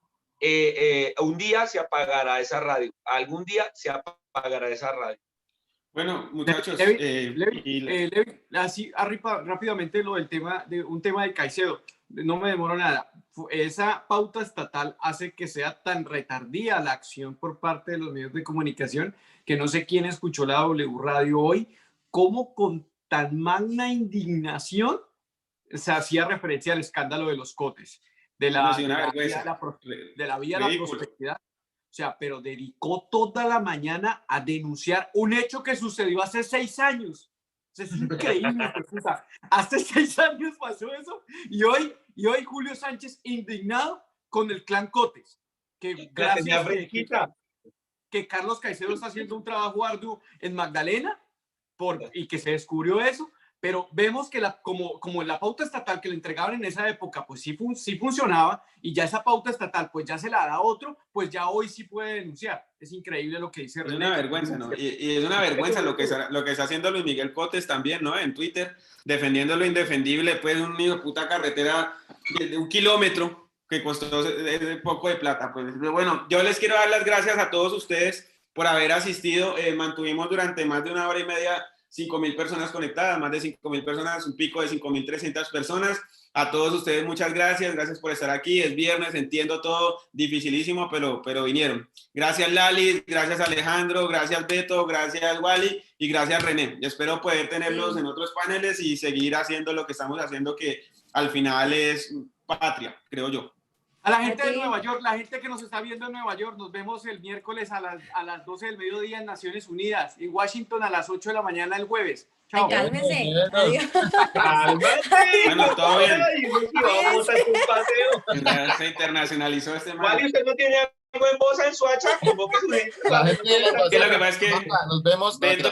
un día se apagará esa radio, algún día se apagará esa radio. Bueno, muchachos, Levi, así rápidamente un tema de Caicedo, no me demoro nada. Esa pauta estatal hace que sea tan retardía la acción por parte de los medios de comunicación que no sé quién escuchó la W Radio hoy, cómo con tan magna indignación se hacía referencia al escándalo de los cotes, de la vía de la prosperidad. O sea, pero dedicó toda la mañana a denunciar un hecho que sucedió hace 6 años. O sea, es increíble. Hace 6 años pasó eso y hoy Julio Sánchez indignado con el clan Cotes. Que gracias que Carlos Caicedo está haciendo un trabajo arduo en Magdalena y que se descubrió eso. Pero vemos que como la pauta estatal que le entregaban en esa época, pues sí funcionaba, y ya esa pauta estatal, pues ya se la da otro, pues ya hoy sí puede denunciar. Es increíble lo que dice René. Es una vergüenza, ¿no? Y es una vergüenza lo que está haciendo Luis Miguel Cotes también, ¿no? En Twitter, defendiendo lo indefendible, pues un hijo de puta carretera de 1 kilómetro que costó poco de plata. Pues bueno, yo les quiero dar las gracias a todos ustedes por haber asistido. Mantuvimos durante más de 1 hora y media 5.000 personas conectadas, más de 5.000 personas, un pico de 5.300 personas. A todos ustedes muchas gracias por estar aquí. Es viernes, entiendo todo, dificilísimo, pero vinieron. Gracias Lali, gracias Alejandro, gracias Beto, gracias Wally y gracias René. Yo espero poder tenerlos en otros paneles y seguir haciendo lo que estamos haciendo, que al final es patria, creo yo. A la gente de Nueva York, la gente que nos está viendo en Nueva York, nos vemos el miércoles a las 12 del mediodía en Naciones Unidas, en Washington a las 8 de la mañana el jueves. Chao. Cálmese. Adiós. Bueno, todo bien. Vamos a hacer un paseo. Se internacionalizó este man. Wally, ¿usted no tiene algo en voz en Suacha? ¿Cómo que su gente? Lo que pasa es que nos vemos. Beto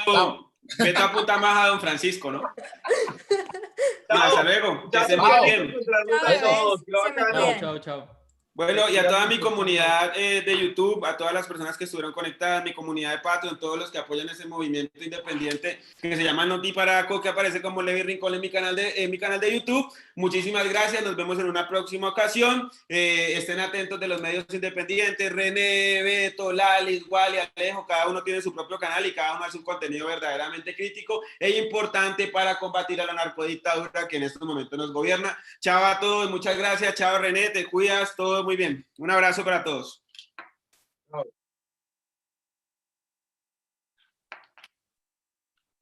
apunta más a don Francisco, ¿no? Hasta luego. Que estén muy bien. Chao. Chao. Bueno, y a toda mi comunidad de YouTube, a todas las personas que estuvieron conectadas, mi comunidad de Patreon, todos los que apoyan ese movimiento independiente que se llama Noti Paraco, que aparece como Levi Rincón en mi canal de YouTube. Muchísimas gracias, nos vemos en una próxima ocasión. Estén atentos de los medios independientes, René, Beto, Lalis, Wally, Alejo, cada uno tiene su propio canal y cada uno hace un contenido verdaderamente crítico e importante para combatir a la narcodictadura que en estos momentos nos gobierna. Chao a todos, muchas gracias, chao René, te cuidas, todo muy bien. Un abrazo para todos.